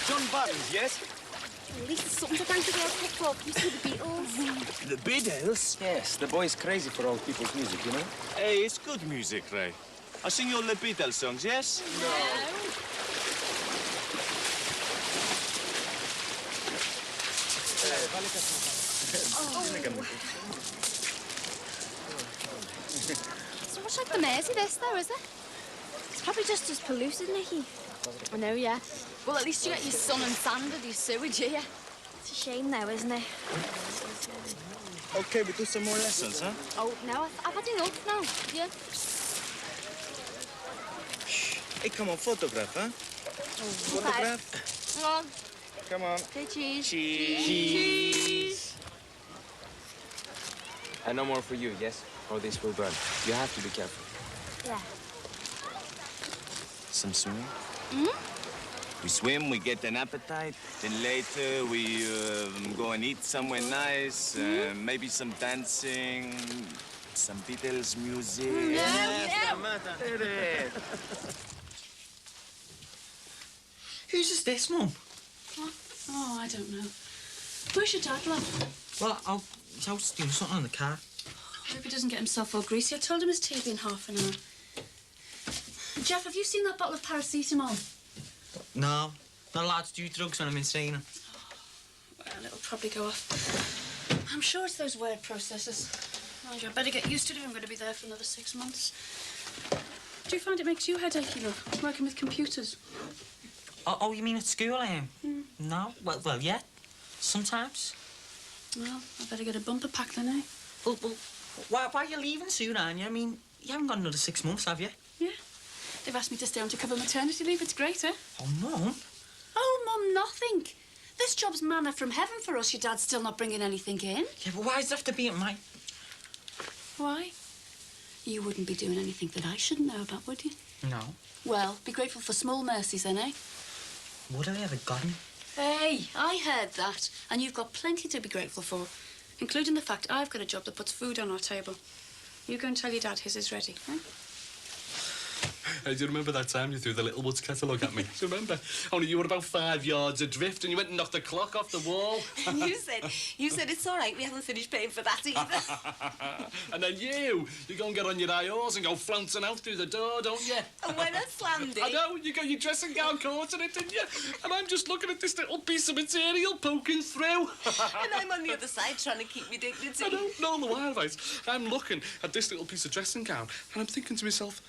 John Barnes, yes? At least there's something to thank the girls picked up. You see the Beatles. The Beatles? Yes, the boy's crazy for old people's music, you know? Hey, it's good music, Ray. I sing you all the Beatles songs, yes? No. much like the Mersey, this, though, is it? It's probably just as polluted, Nicky. I know, yeah. Well, at least you get your sun and sand and your sewage here. It's a shame, though, isn't it? Okay, we do some more lessons, huh? Oh, no, I've had enough now. Yeah. Hey, come on, photograph, huh? Photograph. Come on. Come on. Okay, cheese. Cheese. And no more for you, yes? Or this will burn. You have to be careful. Yeah. Some swimming? Hmm? We swim, we get an appetite, then later we go and eat somewhere nice, maybe some dancing, some Beatles music. Whose is this, Mum? What? Oh, I don't know. Where's your dad, love? Well, I was doing something on the car. I hope he doesn't get himself all greasy. I told him his tea would be in half an hour. Jeff, have you seen that bottle of paracetamol? No, not allowed to do drugs when I'm insane. Well, it'll probably go off. I'm sure it's those word processors. Mind you, I better get used to it if I'm going to be there for another 6 months. Do you find it makes you headachy, love, working with computers? Oh, you mean at school, I am? No? Well, yeah. Sometimes. Well, I better get a bumper pack then, eh? Well, why are you leaving soon, aren't you? I mean, you haven't got another 6 months, have you? Yeah. They've asked me to stay on to cover maternity leave. It's great, eh? Oh, Mum. Oh, Mum, nothing. This job's manna from heaven for us. Your dad's still not bringing anything in. Yeah, but why does it have to be at my... Why? You wouldn't be doing anything that I shouldn't know about, would you? No. Well, be grateful for small mercies then, eh? Would I ever got him? Hey, I heard that. And you've got plenty to be grateful for, including the fact I've got a job that puts food on our table. You go and tell your dad his is ready, eh? Hey, do you remember that time you threw the Little Woods catalogue at me? Do you remember? Only you were about 5 yards adrift and you went and knocked the clock off the wall. And you said it's all right, we haven't finished paying for that either. And then you go and get on your high horse and go flouncing out through the door, don't you? And when I slammed it... I know, you got your dressing gown caught in it, didn't you? And I'm just looking at this little piece of material poking through. And I'm on the other side trying to keep me dignity. I know, and all the while, right, I'm looking at this little piece of dressing gown and I'm thinking to myself,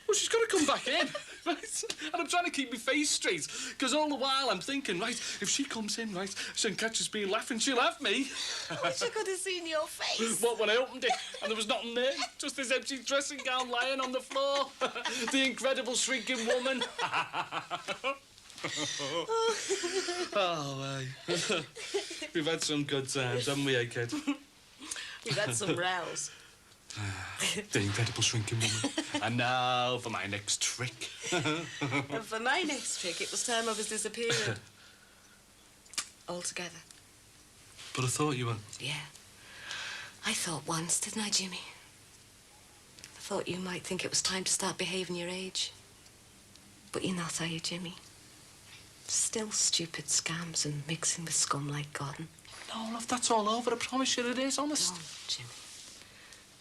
well, she's got to come back in, right? And I'm trying to keep my face straight, because all the while I'm thinking, right, if she comes in, right, she catches me laughing, she'll have me. I wish I could have seen your face. What, when I opened it and there was nothing there? Just this empty dressing gown lying on the floor. The incredible shrinking woman. Oh, hey. We've had some good times, haven't we, eh, kid? You've had some rows. The incredible shrinking woman. And now for my next trick. And for my next trick, it was time I was disappearing. Altogether. But I thought you were... Yeah. I thought once, didn't I, Jimmy? I thought you might think it was time to start behaving your age. But you're not, are you, Jimmy? Still stupid scams and mixing with scum like Gordon. No, love, that's all over. I promise you it is, honest. No, Jimmy.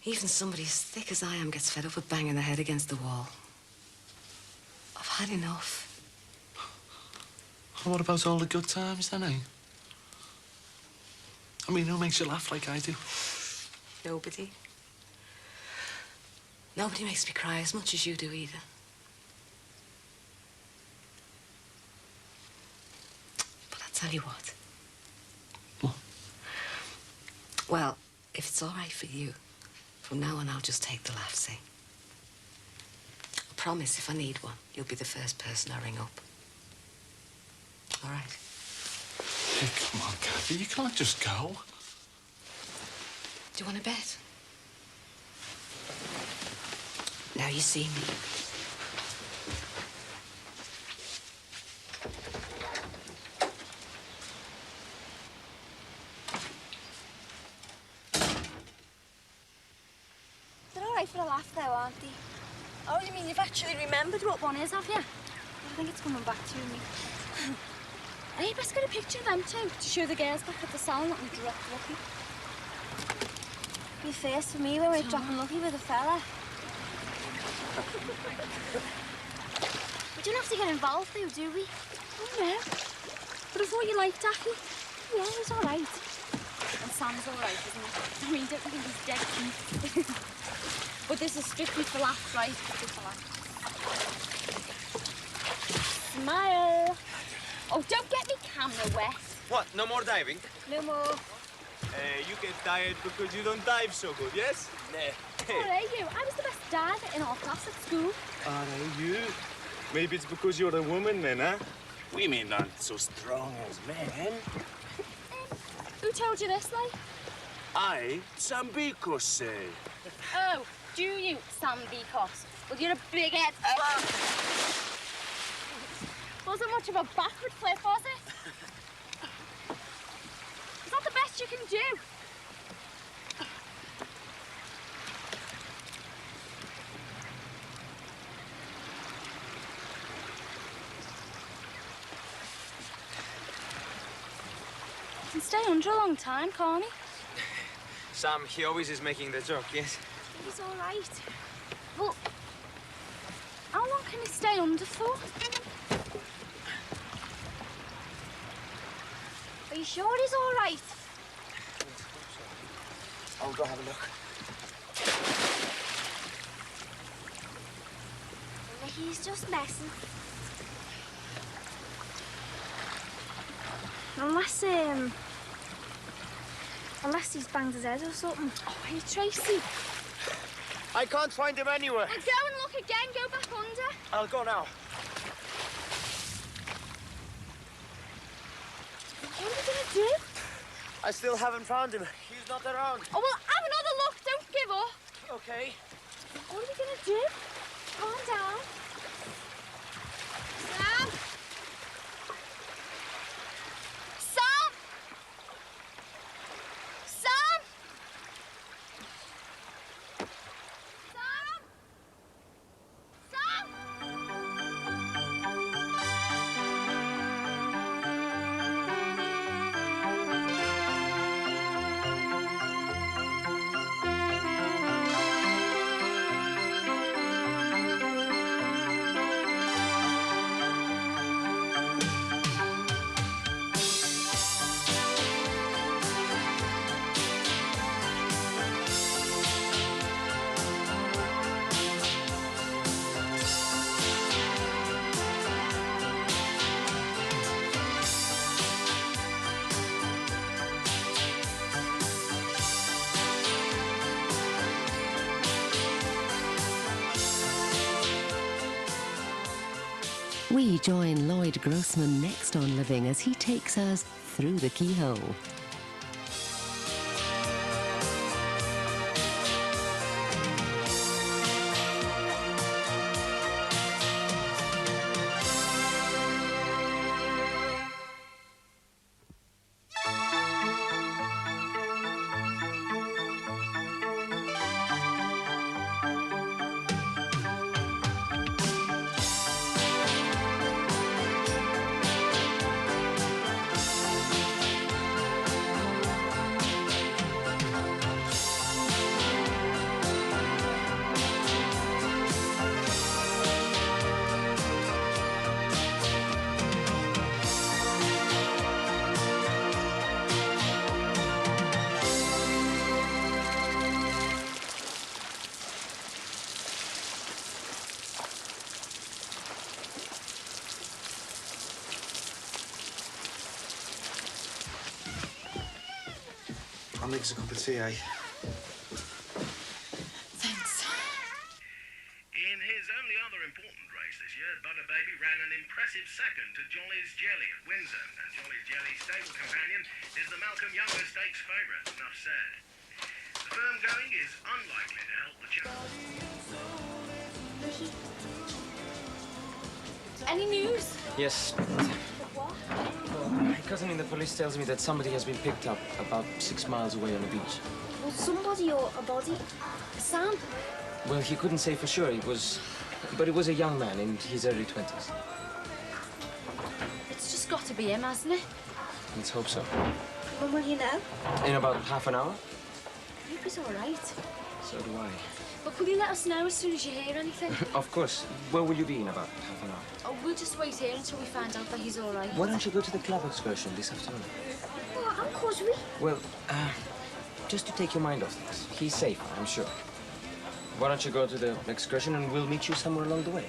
Even somebody as thick as I am gets fed up with banging their head against the wall. I've had enough. Well, what about all the good times, then, eh? I mean, who makes you laugh like I do? Nobody. Nobody makes me cry as much as you do, either. But I'll tell you what. What? Well, if it's all right for you, from now on, I'll just take the laughs, eh? I promise if I need one, you'll be the first person I ring up. All right? Hey, come on, Kathy, you can't just go. Do you want to bet? Now you see me. They're all right for a laugh, though, aren't they? Oh, you mean you've actually remembered what one is, have you? I think it's coming back to me. Hey, best get a picture of them too, to show the girls back at the salon that we dropped Lucky. Be first for me when we're dropping Lucky with a fella. We don't have to get involved, though, do we? Oh, no. But I thought you liked Daffy. Yeah, he's all right. And Sam's all right, isn't he? I mean, don't you think he's dead cute? But this is strictly for laughs, right? Strictly for laughs. Smile. Oh, don't get me camera wet. What, no more diving? No more. You get tired because you don't dive so good, yes? What are you? I was the best diver in our class at school. Are you? Maybe it's because you're a woman then, huh? Women aren't so strong as men. Who told you this, like? I, Sambiko, say. Oh, do you, Sam Bicos? Well, you're a big head. Wasn't much of a backward flip, was it? Is that the best you can do? He can stay under a long time, can't he? Sam, he always is making the joke, yes? He's all right. Well, how long can he stay under for? Are you sure he's all right? I'll go have a look. He's just messing. Unless he's banged his head or something. Oh, hey, Tracy. I can't find him anywhere. Well, go and look again. Go back under. I'll go now. What are we going to do? I still haven't found him. He's not around. Oh, well, have another look. Don't give up. Okay. What are we going to do? Calm down. Sam! Sam! Sam! Sam! Sam! We join Lloyd Grossman next on Living as he takes us through the keyhole. I'll make us a cup of tea, eh? Thanks. In his only other important race this year, Butter Baby ran an impressive second to Jolly's Jelly at Windsor, and Jolly's Jelly's stable companion is the Malcolm Younger Stakes favourite, enough said. The firm going is unlikely to help the challenge. Any news? Yes. What? My cousin in the police tells me that somebody has been picked up about 6 miles away on the beach. Well, somebody or a body? Sam? Well, he couldn't say for sure. But it was a young man in his early 20s. It's just got to be him, hasn't it? Let's hope so. When will you know? In about half an hour? I hope he's all right. So do I. But will you let us know as soon as you hear anything? Of course. Where will you be in about half an hour? Oh, we'll just wait here until we find out that he's all right. Why don't you go to the club excursion this afternoon? Oh, how could we? Well, just to take your mind off things. He's safe, I'm sure. Why don't you go to the excursion and we'll meet you somewhere along the way?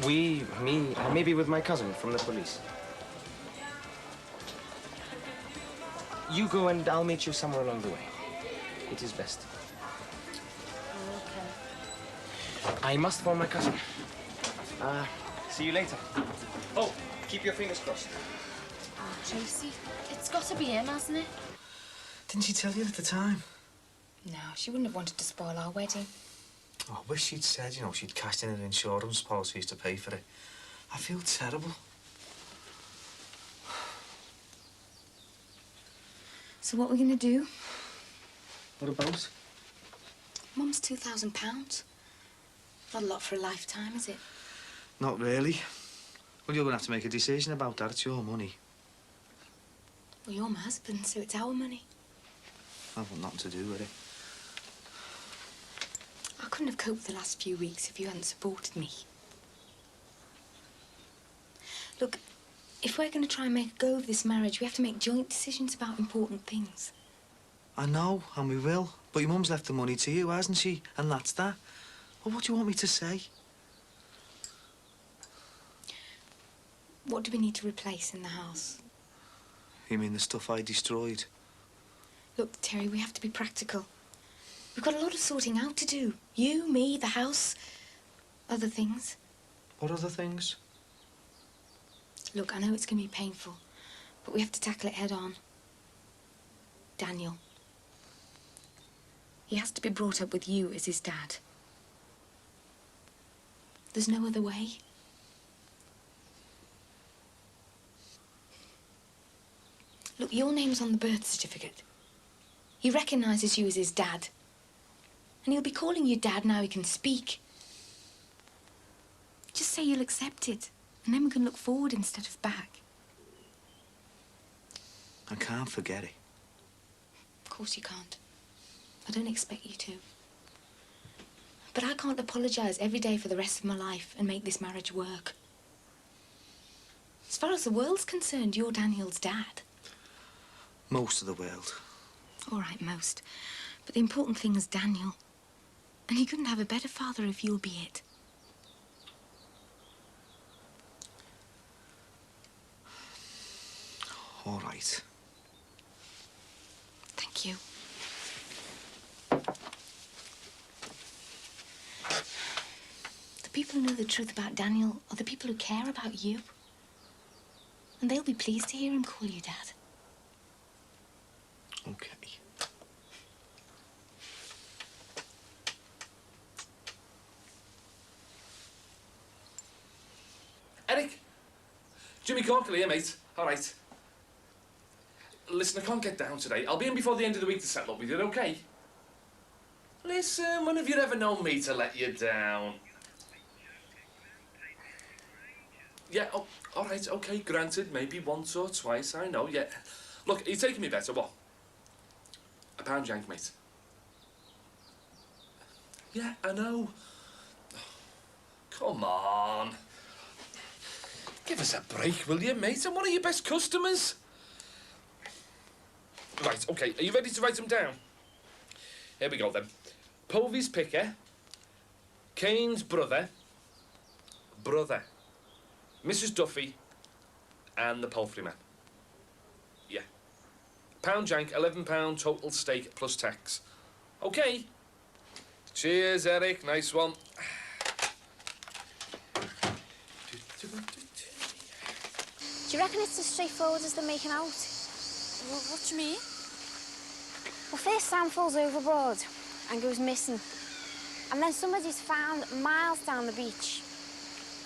We, me, maybe with my cousin from the police. You go and I'll meet you somewhere along the way. It is best. Okay. I must phone my cousin. See you later. Oh, keep your fingers crossed. Oh, Tracy, it's got to be him, hasn't it? Didn't she tell you at the time? No, she wouldn't have wanted to spoil our wedding. Oh, I wish she'd said, you know, she'd cashed in an insurance policy to pay for it. I feel terrible. So what are we going to do? What about? Mum's £2,000. Not a lot for a lifetime, is it? Not really. Well, you're going to have to make a decision about that. It's your money. Well, you're my husband, so it's our money. I've got nothing to do with it. I couldn't have coped the last few weeks if you hadn't supported me. Look, if we're going to try and make a go of this marriage, we have to make joint decisions about important things. I know, and we will. But your mum's left the money to you, hasn't she? And that's that. Well, what do you want me to say? What do we need to replace in the house? You mean the stuff I destroyed? Look, Terry, we have to be practical. We've got a lot of sorting out to do. You, me, the house, other things. What other things? Look, I know it's going to be painful, but we have to tackle it head on. Daniel. He has to be brought up with you as his dad. There's no other way. Look, your name's on the birth certificate. He recognises you as his dad. And he'll be calling you Dad now he can speak. Just say you'll accept it, and then we can look forward instead of back. I can't forget it. Of course you can't. I don't expect you to. But I can't apologise every day for the rest of my life and make this marriage work. As far as the world's concerned, you're Daniel's dad. Most of the world. All right, most. But the important thing is Daniel. And he couldn't have a better father if you'll be it. All right. Thank you. The people who know the truth about Daniel are the people who care about you. And they'll be pleased to hear him call you Dad. Okay. Eric! Jimmy Corkley here, mate. All right. Listen, I can't get down today. I'll be in before the end of the week to settle up with you, okay? Listen, when have you ever known me to let you down? Yeah, oh, all right, okay, granted, maybe once or twice, I know, yeah. Look, are you taking me better, what? £1 jank, mate. Yeah, I know. Come on. Give us a break, will you, mate? I'm one of your best customers. Right, OK, are you ready to write them down? Here we go, then. Povey's picker, Kane's brother, Mrs. Duffy, and the poultryman. Yeah. £1 jank, £11 total stake plus tax. OK. Cheers, Eric. Nice one. Do you reckon it's as straightforward as they're making out? What do you mean? Well, first Sam falls overboard and goes missing. And then somebody's found miles down the beach.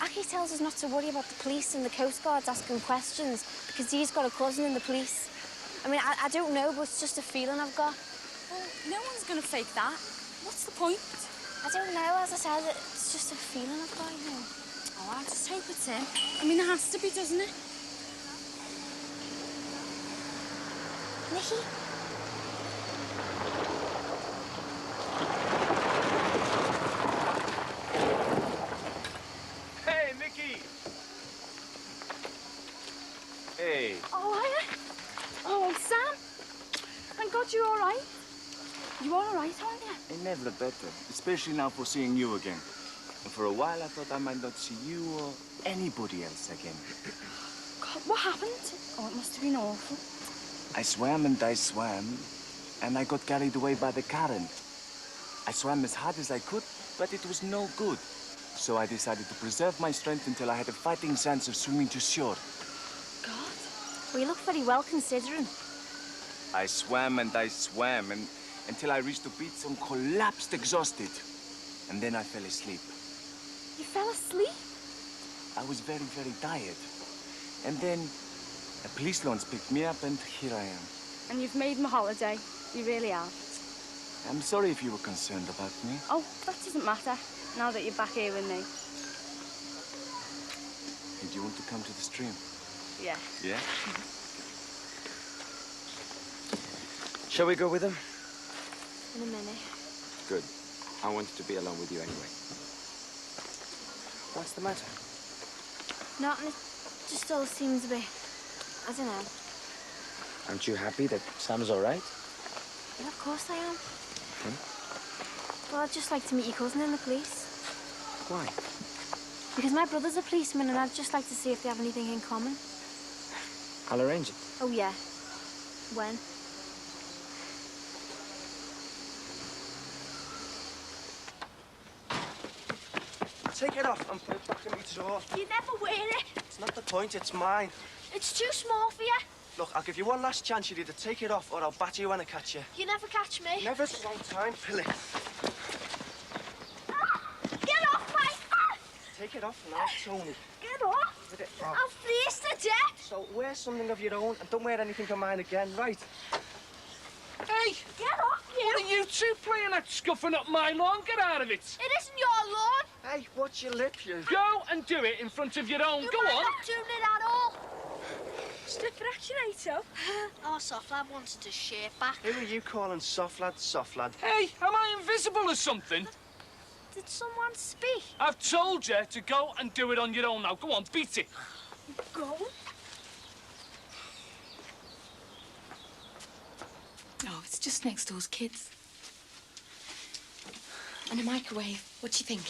Aki tells us not to worry about the police and the Coast Guards asking questions because he's got a cousin in the police. I mean, I don't know, but it's just a feeling I've got. Well, no one's going to fake that. What's the point? I don't know, as I said, it's just a feeling I've got, you know. Oh, I just hope it's him. I mean, it has to be, doesn't it? Nicky? Hey, Nicky! Hey. Oh, hiya. Oh, Sam. Thank God you're all right. You all right, aren't you? And never better, especially now for seeing you again. And for a while, I thought I might not see you or anybody else again. God, what happened? Oh, it must have been awful. I swam and I swam, and I got carried away by the current. I swam as hard as I could, but it was no good. So I decided to preserve my strength until I had a fighting chance of swimming to shore. God. Well, you look very well considering. I swam and until I reached the beach and collapsed exhausted. And then I fell asleep. You fell asleep? I was very, very tired. And then a police launch picked me up and here I am. And you've made my holiday. You really have. I'm sorry if you were concerned about me. Oh, that doesn't matter, now that you're back here with me. Did you want to come to the stream? Yeah. Yeah? Shall we go with them? In a minute. Good. I wanted to be alone with you anyway. What's the matter? Nothing. It just all seems a bit... I don't know. Aren't you happy that Sam's all right? Yeah, of course I am. Well, I'd just like to meet your cousin in the police. Why? Because my brother's a policeman and I'd just like to see if they have anything in common. I'll arrange it. Oh, yeah. When? Take it off and put it back in my drawer. You never wear it. It's not the point, it's mine. It's too small for you. Look, I'll give you one last chance. You'd either take it off or I'll batter you when I catch you. You never catch me. Never's a long time, Pilly. Get off, mate. Take it off now, Tony. Get off. With it off. I'll freeze to death. So wear something of your own and don't wear anything of mine again, right? Hey! Get off, you. What are you two playing at scuffing up my lawn? Get out of it! It isn't your lawn. Hey, watch your lip, you. Go and do it in front of your own. You Go might on. not doing it at all. Stick for action, Ato. Our soft lad wanted to shave back. Who are you calling soft lad, soft lad? Hey, am I invisible or something? Did someone speak? I've told you to go and do it on your own now. Go on, beat it. Go. Oh, it's just next door's kids. And a microwave. What do you think?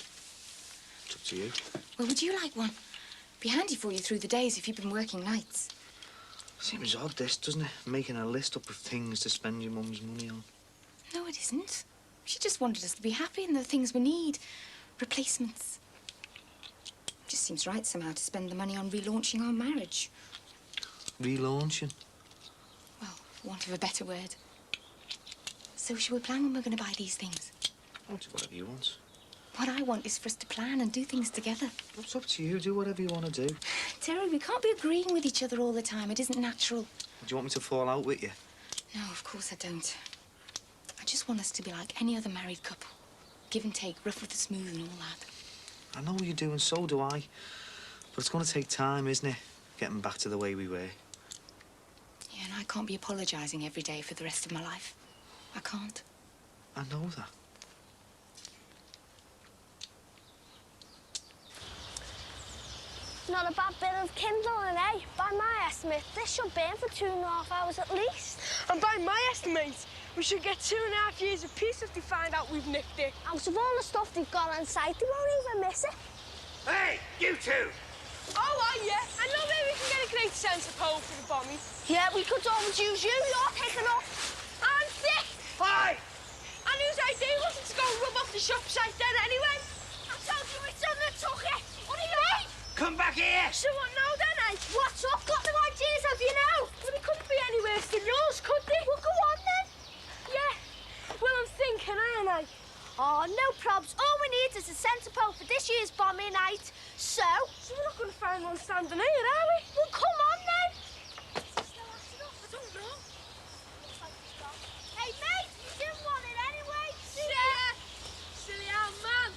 It's up to you. Well, would you like one? Be handy for you through the days if you've been working nights. Seems odd, this, doesn't it? Making a list up of things to spend your mum's money on. No, it isn't. She just wanted us to be happy in the things we need. Replacements. Just seems right somehow to spend the money on relaunching our marriage. Relaunching? Well, for want of a better word. So shall we plan when we're going to buy these things? I'll do whatever you want. What I want is for us to plan and do things together. It's up to you. Do whatever you want to do. Terry, we can't be agreeing with each other all the time. It isn't natural. Do you want me to fall out with you? No, of course I don't. I just want us to be like any other married couple. Give and take, rough with the smooth and all that. I know what you do, and so do I. But it's going to take time, isn't it? Getting back to the way we were. Yeah, and I can't be apologising every day for the rest of my life. I can't. I know that. Not a bad bit of kindling, eh? By my estimate, this should burn for 2.5 hours at least. And by my estimate, we should get 2.5 years apiece if they find out we've nicked it. Out of all the stuff they've got on site, they won't even miss it. Hey, you two! Oh, yeah. I know maybe we can get a great sense of hope for the bombing. Yeah, we could always use you. You're taking up. And thick. Hi! And whose idea was it to go rub off the shop site then anyway? I told you it's on the took it. What do you mean? Come back here! So what now then, eh? What's up? Got no ideas of you now? Well, they couldn't be any worse than yours, could they? Well, go on then. Yeah. Well, I'm thinking, ain't I? Oh, no probs. All we need is a centre pole for this year's bombing night. So we're not going to find one standing here, are we? Well, come on then. I don't know. Hey, mate, you didn't want it anyway. Yeah. Silly old man.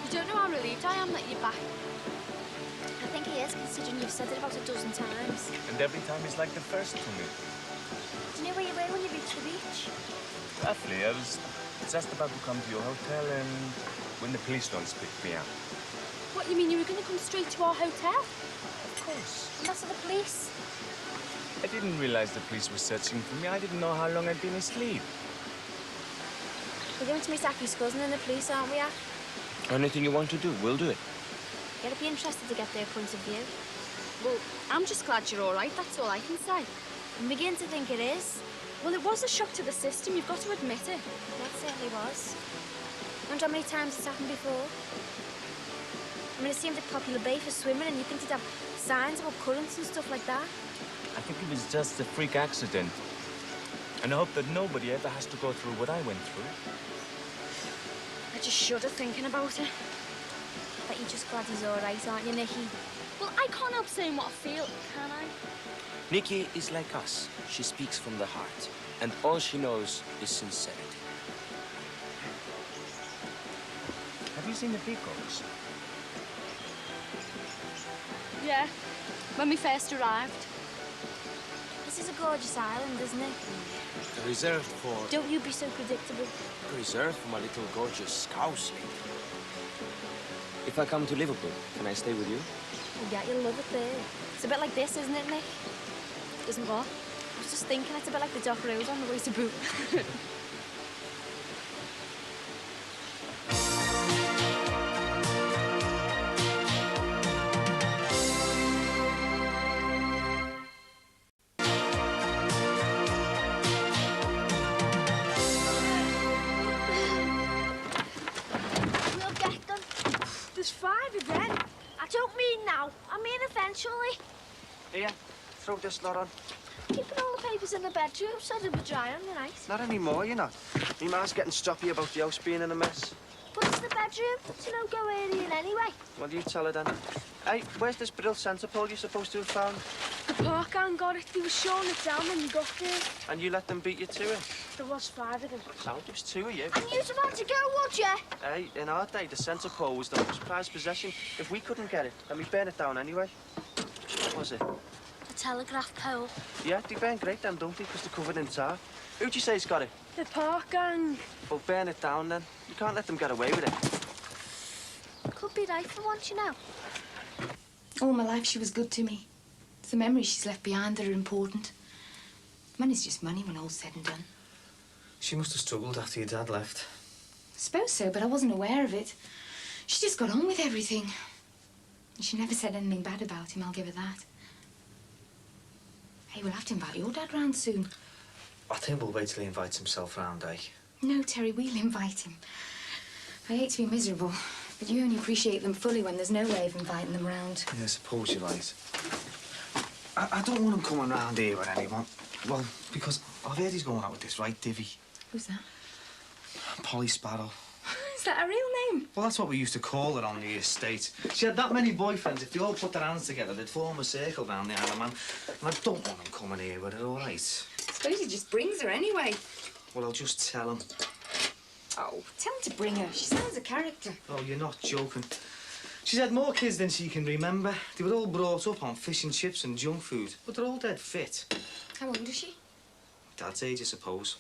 You don't know how relieved I am that you're back. I think he is, considering you've said it about 12 times. And every time is like the first to me. Do you know where you were when you reached the beach? Roughly, I was just about to come to your hotel and when the police launch picked me up. What, you mean you were going to come straight to our hotel? Of course. And that's at the police? I didn't realize the police were searching for me. I didn't know how long I'd been asleep. We're going to meet Aki's cousin in the police, aren't we, Ak? Anything you want to do, we'll do it. Yeah, I'd be interested to get their point of view. Well, I'm just glad you're all right, that's all I can say. I'm beginning to think it is. Well, it was a shock to the system, you've got to admit it. That certainly was. Wonder how many times it's happened before. I mean, it seemed a popular bay for swimming, and you think they'd have signs about currents and stuff like that. I think it was just a freak accident. And I hope that nobody ever has to go through what I went through. I just shudder thinking about it. But you're just glad he's all right, aren't you, Nicky? Well, I can't help saying what I feel, can I? Nikki is like us. She speaks from the heart. And all she knows is sincerity. Have you seen the peacocks? Yeah, when we first arrived. This is a gorgeous island, isn't it? Reserved for... Don't you be so predictable. Reserved for my little gorgeous scouse lady. If I come to Liverpool, can I stay with you? Oh, yeah, you'll love it there. It's a bit like this, isn't it, Nick? Isn't what? I was just thinking it's a bit like the Dock Road on the way to Boot. We'll get them. There's 5 again. I don't mean now. I mean eventually. Here, throw this lot on. Keeping all the papers in the bedroom so they'll be dry on the night. Not anymore, you're not. Me ma's getting stroppy about the house being in a mess. But it's the bedroom. It's a no-go area anyway. Well, you tell her then. Hey, where's this brill centre pole you're supposed to have found? The park gang got it. They were showing it down when you got there. And you let them beat you to it? There was 5 of them. So, there's 2 of you. And you'd have had to go, would you? Hey, in our day, the centre pole was the most prized possession. If we couldn't get it, then we'd burn it down anyway. What was it? A telegraph pole. Yeah, they burn great them, don't they? Because they're covered in tar. Who'd you say's got it? The park gang. Well, burn it down then. You can't let them get away with it. Could be right for once, you know. All my life she was good to me. It's the memories she's left behind that are important. Money's just money when all's said and done. She must have struggled after your dad left. I suppose so, but I wasn't aware of it. She just got on with everything. And she never said anything bad about him, I'll give her that. Hey, we'll have to invite your dad round soon. I think we'll wait till he invites himself round, eh? No, Terry, we'll invite him. I hate to be miserable, but you only appreciate them fully when there's no way of inviting them round. Yeah, I suppose you're right. I don't want him coming round here with anyone. Well, because I've heard he's going out with this, right, Divvy? Who's that? Polly Sparrow. Is that a real name? Well, that's what we used to call her on the estate. She had that many boyfriends, if they all put their hands together, they'd form a circle down the Isle of Man. And I don't want him coming here with her, all right? I suppose he just brings her anyway. Well, I'll just tell him. Oh, tell him to bring her. She sounds a character. Oh, you're not joking. She's had more kids than she can remember. They were all brought up on fish and chips and junk food, but they're all dead fit. How old is she? Dad's age, I suppose.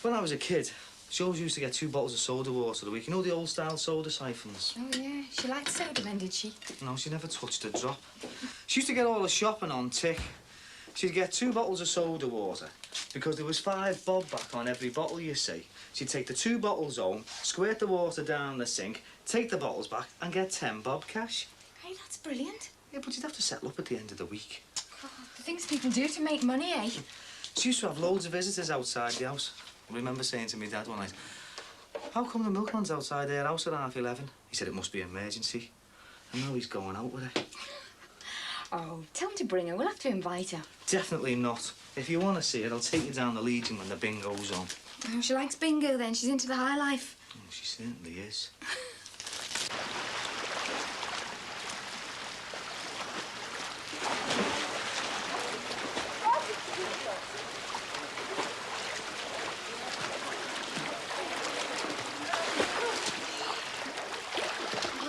When I was a kid, she always used to get 2 bottles of soda water a week. You know the old-style soda siphons? Oh, yeah. She liked soda then, did she? No, she never touched a drop. She used to get all her shopping on tick. She'd get 2 bottles of soda water because there was 5 bob back on every bottle, you see. She'd take the 2 bottles home, squirt the water down the sink, take the bottles back and get 10 bob cash. Hey, that's brilliant. Yeah, but you'd have to settle up at the end of the week. Oh, the things people do to make money, eh? She used to have loads of visitors outside the house. I remember saying to my dad one night, "How come the milkman's outside their house at 11:30? He said it must be an emergency. And now he's going out with her. Oh, tell him to bring her. We'll have to invite her. Definitely not. If you want to see her, I'll take you down the Legion when the bingo's on. Oh, she likes bingo then. She's into the high life. Oh, she certainly is.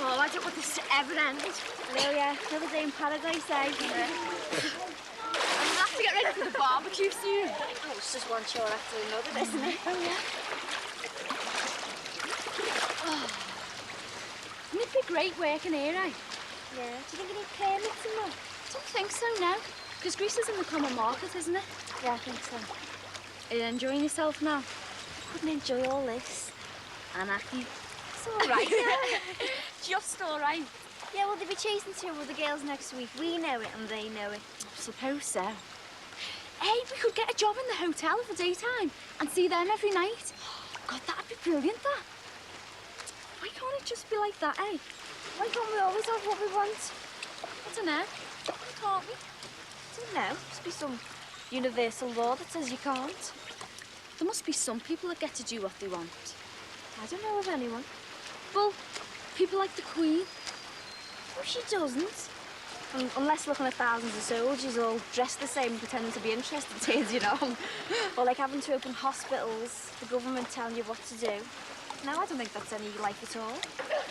Oh, I don't want this to ever end. I know, yeah. Another day in paradise, eh? I'll have to get ready for the barbecue soon. Oh, it's just one chore after another, isn't it? Oh, yeah. Wouldn't it be great working here, eh? Yeah. Do you think you need permits and all? I don't think so, no. Because Greece is in the common market, isn't it? Yeah, I think so. Are you enjoying yourself now? Couldn't enjoy all this. Anarchy. It's all right. Just all right. Yeah, well, they'll be chasing 2 other girls next week. We know it and they know it. I suppose so. Hey, we could get a job in the hotel for daytime and see them every night. God, that'd be brilliant, that. Why can't it just be like that, eh? Why can't we always have what we want? I don't know. Why can't we? I don't know. Must be some universal law that says you can't. There must be some people that get to do what they want. I don't know of anyone. Well, people like the Queen. Oh, she doesn't. Unless looking at thousands of soldiers all dressed the same and pretending to be interested turns you on. Or like having to open hospitals, the government telling you what to do. No, I don't think that's any life at all.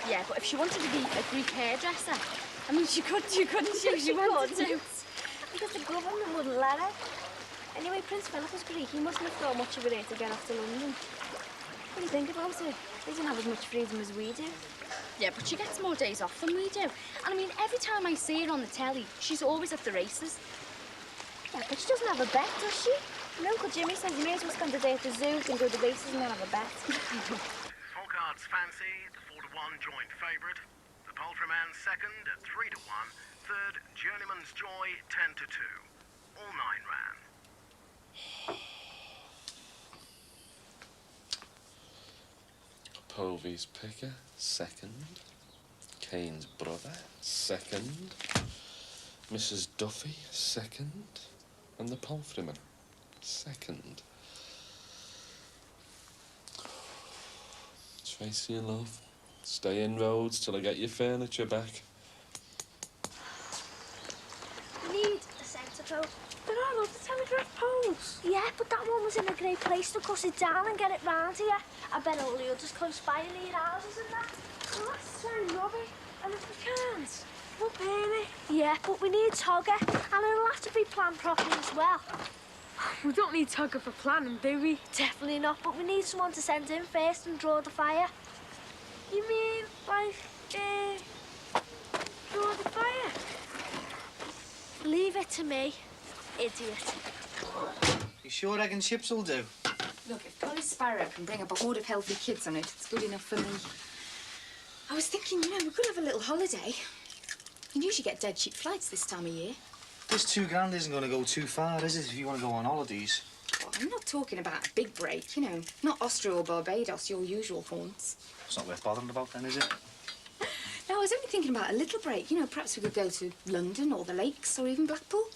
Yeah, but if she wanted to be a Greek hairdresser, I mean, she couldn't she? She wanted to. Because the government wouldn't let her. Anyway, Prince Philip was Greek. He mustn't have thought much of it to get off to London. What do you think about it? They didn't have as much freedom as we do. Yeah, but she gets more days off than we do. And I mean, every time I see her on the telly, she's always at the races. Yeah, but she doesn't have a bet, does she? And Uncle Jimmy says you may as well spend the day at the zoo than go to the races and then have a bet. Folkard's Fancy, the 4-1 joint favourite. The Poultryman second at 3-1. Third, Journeyman's Joy 10-2. All 9 ran. Povey's Picker, second. Kane's Brother, second. Mrs. Duffy, second. And the Poultryman, second. Tracy, love, stay in roads till I get your furniture back. We need a centre pole. There are lots of telegraph poles. Yeah, but that one was in a great place to cut it down and get it round here. I bet all the others close by need houses and that. Well, that's so rubbish. And if we can't, we'll pay it. Yeah, but we need Togger, and it'll have to be planned properly as well. We don't need Tugger for planning, do we? Definitely not, but we need someone to send in first and draw the fire. You mean, like, draw the fire? Leave it to me, idiot. You sure egg and chips will do? Look, if Polly Sparrow can bring up a horde of healthy kids on it, it's good enough for me. I was thinking, you know, we could have a little holiday. You usually get dead cheap flights this time of year. This £2 isn't going to go too far, is it, if you want to go on holidays? Well, I'm not talking about a big break, you know, not Austria or Barbados, your usual haunts. It's not worth bothering about then, is it? No, I was only thinking about a little break. You know, perhaps we could go to London or the Lakes or even Blackpool.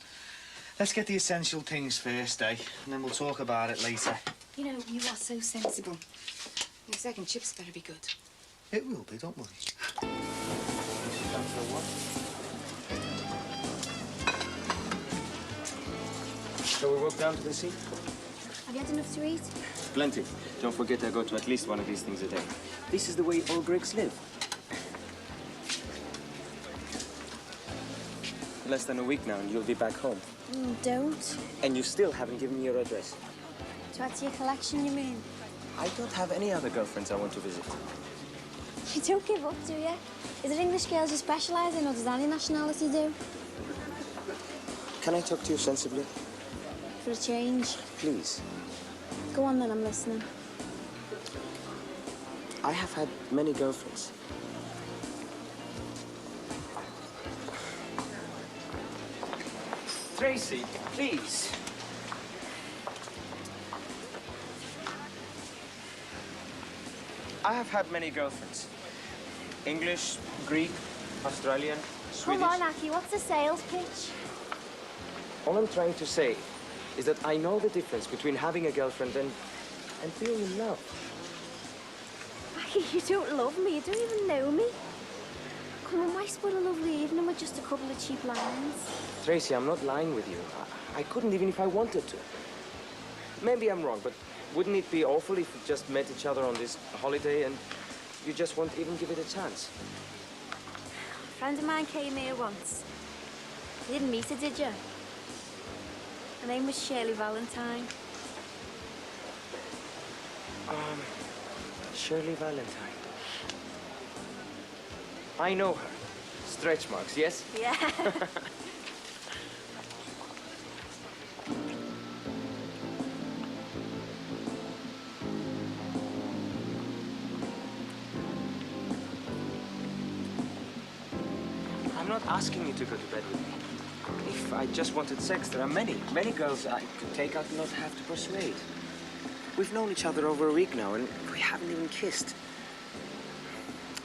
Let's get the essential things first, eh? And then we'll talk about it later. You know, you are so sensible. These egg and chips better be good. It will be, don't worry. Shall we walk down to the sea? Have you had enough to eat? Plenty. Don't forget I go to at least one of these things a day. This is the way all Greeks live. Less than a week now and you'll be back home. Don't. And you still haven't given me your address. To add to your collection, you mean? I don't have any other girlfriends I want to visit. You don't give up, do you? Is it English girls you specialise in, or does any nationality do? Can I talk to you sensibly? For a change. Please. Go on then, I'm listening. I have had many girlfriends. Tracy, please. I have had many girlfriends. English, Greek, Australian, Swedish. Come on, Aki, what's the sales pitch? All I'm trying to say is that I know the difference between having a girlfriend and being in love. Aki, you don't love me. You don't even know me. Come on, why spoil a lovely evening with just a couple of cheap lines? Tracy, I'm not lying with you. I couldn't even if I wanted to. Maybe I'm wrong, but wouldn't it be awful if we just met each other on this holiday and you just won't even give it a chance? A friend of mine came here once. You didn't meet her, did you? Her name was Shirley Valentine. Shirley Valentine. I know her. Stretch marks, yes? Yeah. I'm not asking you to go to bed with me. If I just wanted sex, there are many girls I could take out and not have to persuade. We've known each other over a week now, and we haven't even kissed.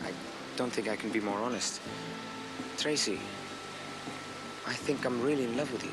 I don't think I can be more honest. Tracy, I think I'm really in love with you.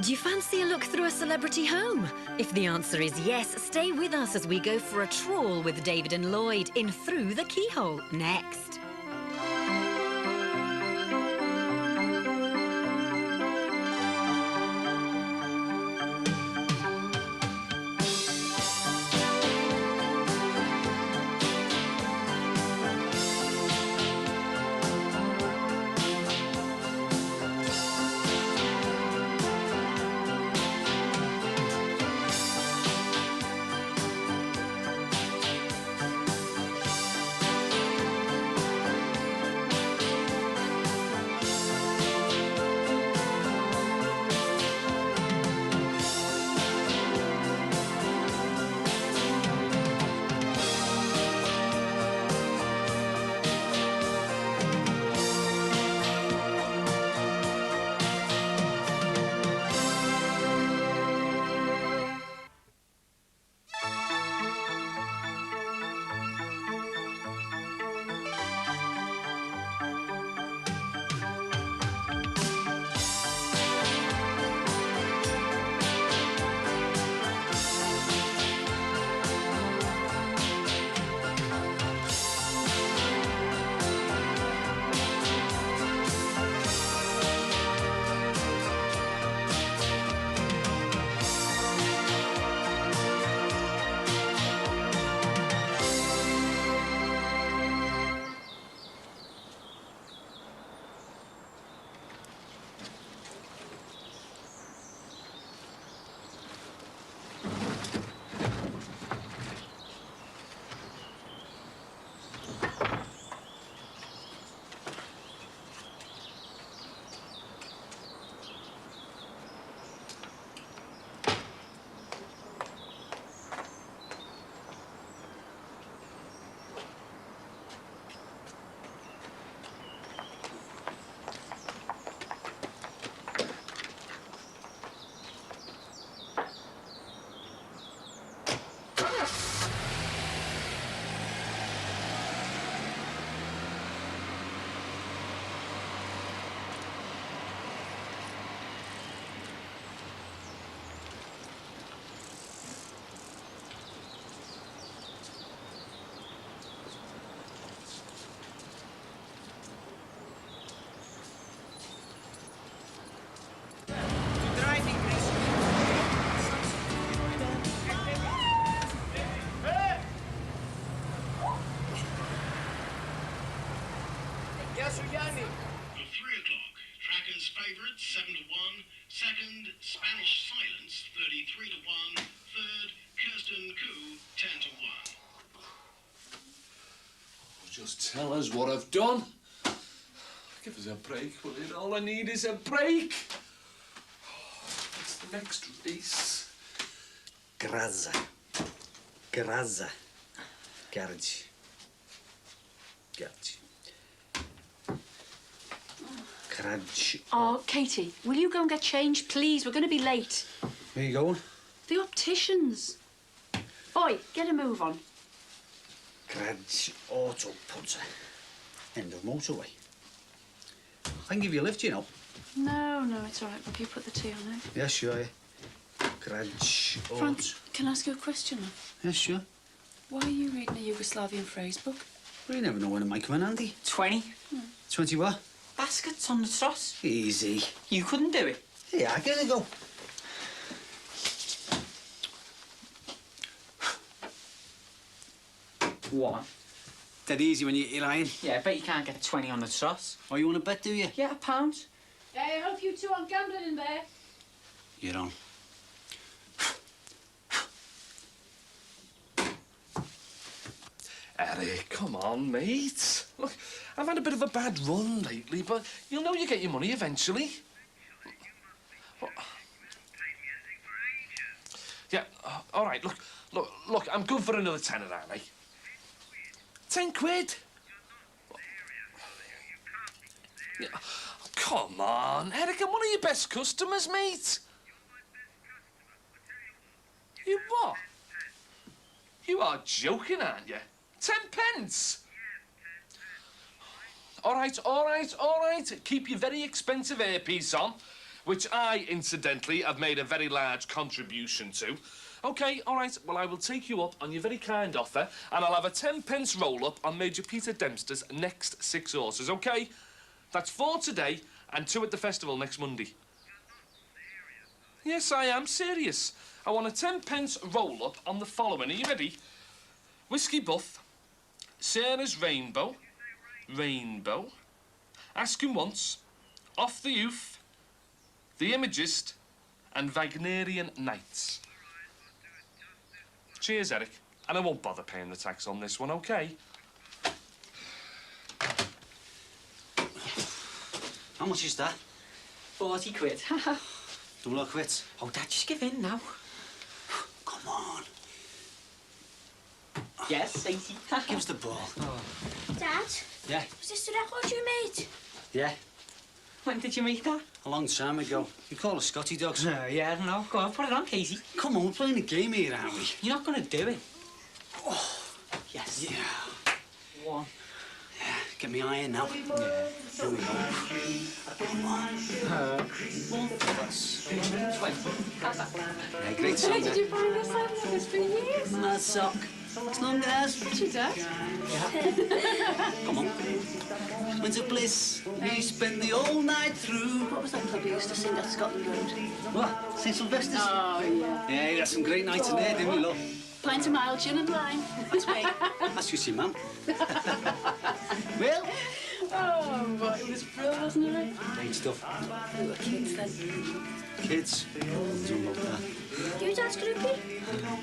Do you fancy a look through a celebrity home? If the answer is yes, stay with us as we go for a trawl with David and Lloyd in Through the Keyhole next. For 3 o'clock, Tracker's favourite, 7 to 1. Second, Spanish Silence, 33 to 1. Third, Kirsten Koo, 10 to 1. Just tell us what I've done. Give us a break, will it? All I need is a break. What's the next race? Grazza. Grazza. Garage. Garage. Garage. Oh, Katie, will you go and get changed, please? We're going to be late. Where you going? The opticians. Boy, get a move on. Garage Auto Putter. End of motorway. I can give you a lift, you know. No, it's all right. If you put the tea on it. Yeah, sure, yeah. Garage Auto... Franz, can I ask you a question, love? Yeah, sure. Why are you reading a Yugoslavian phrase book? Well, you never know when it might come in handy. 20. 20 what? Baskets on the truss. Easy. You couldn't do it. Yeah, I gotta go. What? Dead easy when you're lying. Yeah, I bet you can't get 20 on the truss. Oh, you want to bet, do you? Yeah, £1. I hope you two aren't gambling in there. You're on. Eric, come on, mate. Look, I've had a bit of a bad run lately, but you'll know you get your money eventually. Yeah, all right, look, I'm good for another tenner, aren't I? 10 quid? Yeah. Come on, Eric, I'm one of your best customers, mate. You what? You are joking, aren't you? 10 pence? All right. Keep your very expensive earpiece on, which I, incidentally, have made a very large contribution to. OK, all right, well, I will take you up on your very kind offer, and I'll have a 10 pence roll-up on Major Peter Dempster's next 6 horses, OK? That's 4 today and 2 at the festival next Monday. Yes, I am serious. I want a 10 pence roll-up on the following. Are you ready? Whiskey Buff, Sarah's Rainbow, Ask Him Once, Off the Youth, The Imagist, and Wagnerian Nights. Cheers, Eric. And I won't bother paying the tax on this one, OK? How much is that? 40 quid. Double or quits? Oh, Dad, just give in now. Come on. Yes, 80. Give us the ball. Oh. Dad? Yeah? Was this the record you made? Yeah. When did you make that? A long time ago. You call us Scotty dogs. Yeah, no. Go on, put it on, Casey. Come on, we're playing a game here, aren't we? You're not going to do it. Oh. Yes. Yeah. 1. Yeah, get me eye in now. Yeah. Here we go. Come on. 1. That's 20. Yeah, great song. Where did you find this song? It's been years. Mad sock. As long as. Did you, Dad? Yeah. Come on. Winter bliss, we spend the whole night through. What was that club you used to sing at Scotland Road? What? St Sylvester's? Oh, yeah. Yeah, you had some great nights in there, didn't we, love? Pint of mild gin and lime. That's me. That's just your mum. Well? Oh, but it was brilliant, wasn't it? Great stuff. We were kids then. Kids? Don't love that. You Dad's groupie?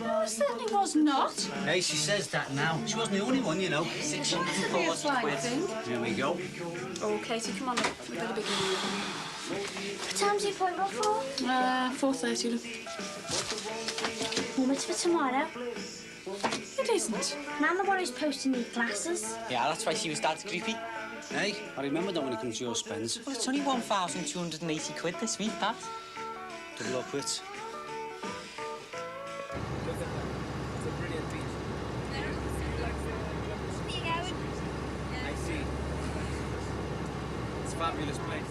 No, I certainly was not. Hey, she says that now. She wasn't the only one, you know. 640 quid. Here we go. Oh, Katie, come on up. We better begin. What time's the appointment for? 4:30, look. Mum, it's for tomorrow. It isn't. I'm the one who's posting these glasses. Yeah, that's why she was Dad's groupie. Hey, I remember that when it comes to your spends. Well, it's only 1,280 quid this week, Dad. Double or quits. I see. It's a fabulous place.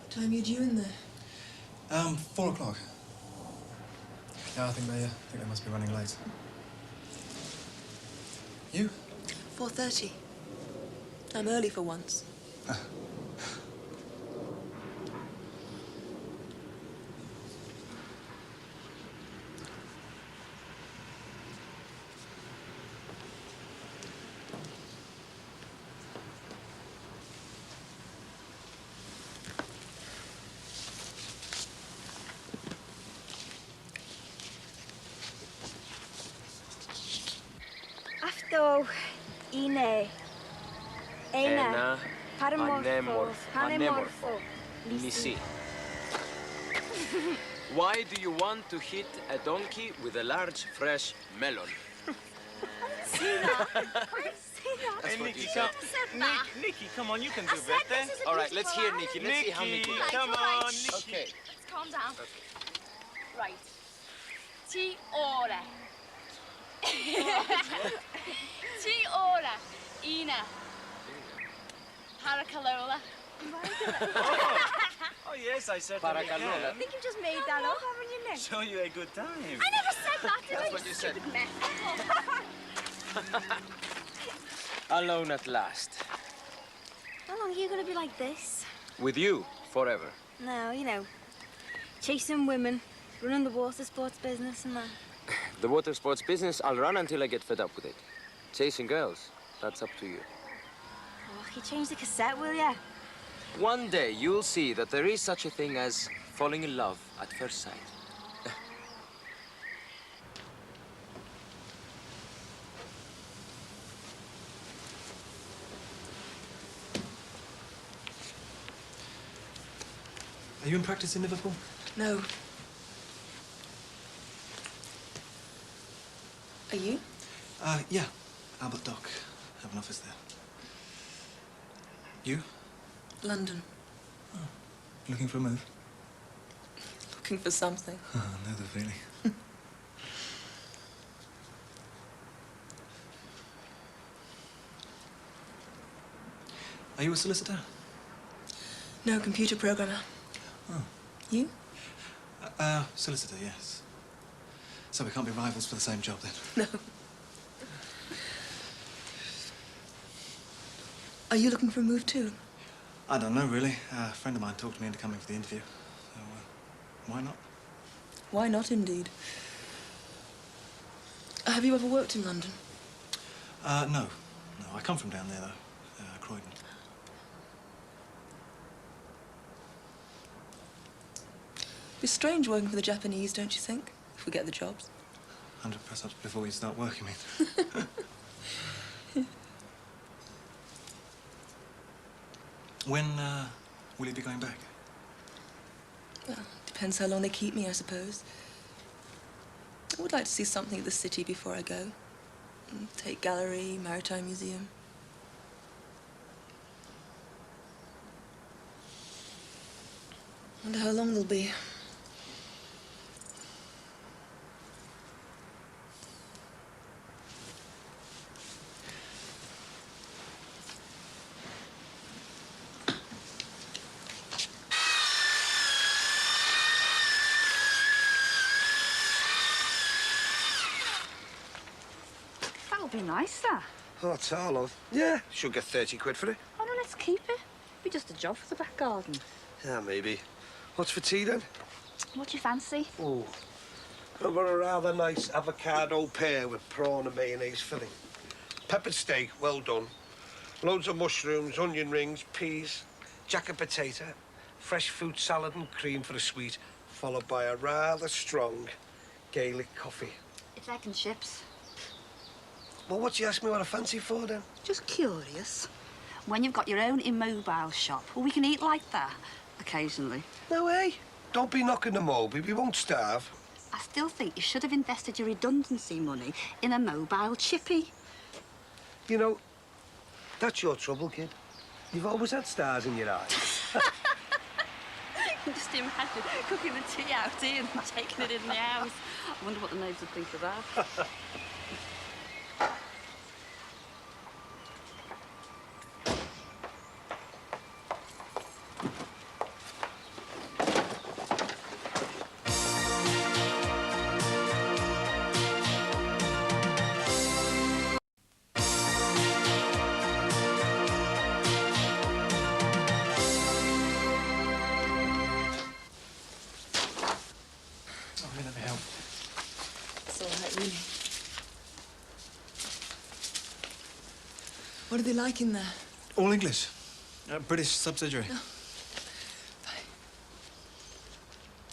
What time are you due in there? 4 o'clock. Yeah, I think they must be running late. You? 4:30. I'm early for once. Αυτό είναι ένα πανέμορφο νησί. Why do you want to hit a donkey with a large, fresh melon? Hey, Nikki, come. Nikki, come on, you can do better. All right, let's hear Nikki. Let's see how Nikki does. Come on, Nikki. Okay. Let's calm down. Right. Ti ora. Ti ora. Ina. Paracalola. Oh, yes, I certainly can. I think you just made that up, haven't you, Nick? Show you a good time. I never said that, did I? That's what you said. Stupid mess. Alone at last. How long are you going to be like this? With you, forever. No, you know, chasing women, Running the water sports business and that. The water sports business, I'll run until I get fed up with it. Chasing girls, that's up to you. Oh, can you change the cassette, will ya? One day, you'll see that there is such a thing as falling in love at first sight. Are you in practice in Liverpool? No. Are you? Yeah. Albert Dock. Have an office there. You? London. Looking for a move? Looking for something. Oh, no, the feeling. Are you a solicitor? No, computer programmer. Oh. You? Solicitor, yes. So we can't be rivals for the same job, then? No. Are you looking for a move too? I don't know, really. A friend of mine talked me into coming for the interview. So, why not? Why not, indeed? Have you ever worked in London? No. No, I come from down there, though. Croydon. Be strange working for the Japanese, don't you think? If we get the jobs. 100 press-ups before we start working, mate. When, will you be going back? Well, depends how long they keep me, I suppose. I would like to see something of the city before I go. Tate Gallery, Maritime Museum. Wonder how long they'll be. That'll be nice, that. Oh, it's all, love. Yeah, should get 30 quid for it. Oh, no, let's keep it. Be just a job for the back garden. Yeah, maybe. What's for tea, then? What do you fancy? Oh, I've got a rather nice avocado pear with prawn and mayonnaise filling. Peppered steak, well done. Loads of mushrooms, onion rings, peas, jacket potato, fresh fruit salad and cream for the sweet, followed by a rather strong Gaelic coffee. It's egg and chips. Well, what do you ask me what I fancy for, then? Just curious. When you've got your own immobile shop, well, we can eat like that occasionally. No way. Don't be knocking the Moby. We won't starve. I still think you should have invested your redundancy money in a mobile chippy. You know, that's your trouble, kid. You've always had stars in your eyes. Just imagine cooking the tea out here and taking it in the house. I wonder what the neighbours would think of that. Let me help. It's all right, really. What are they like in there? All English. British subsidiary. No.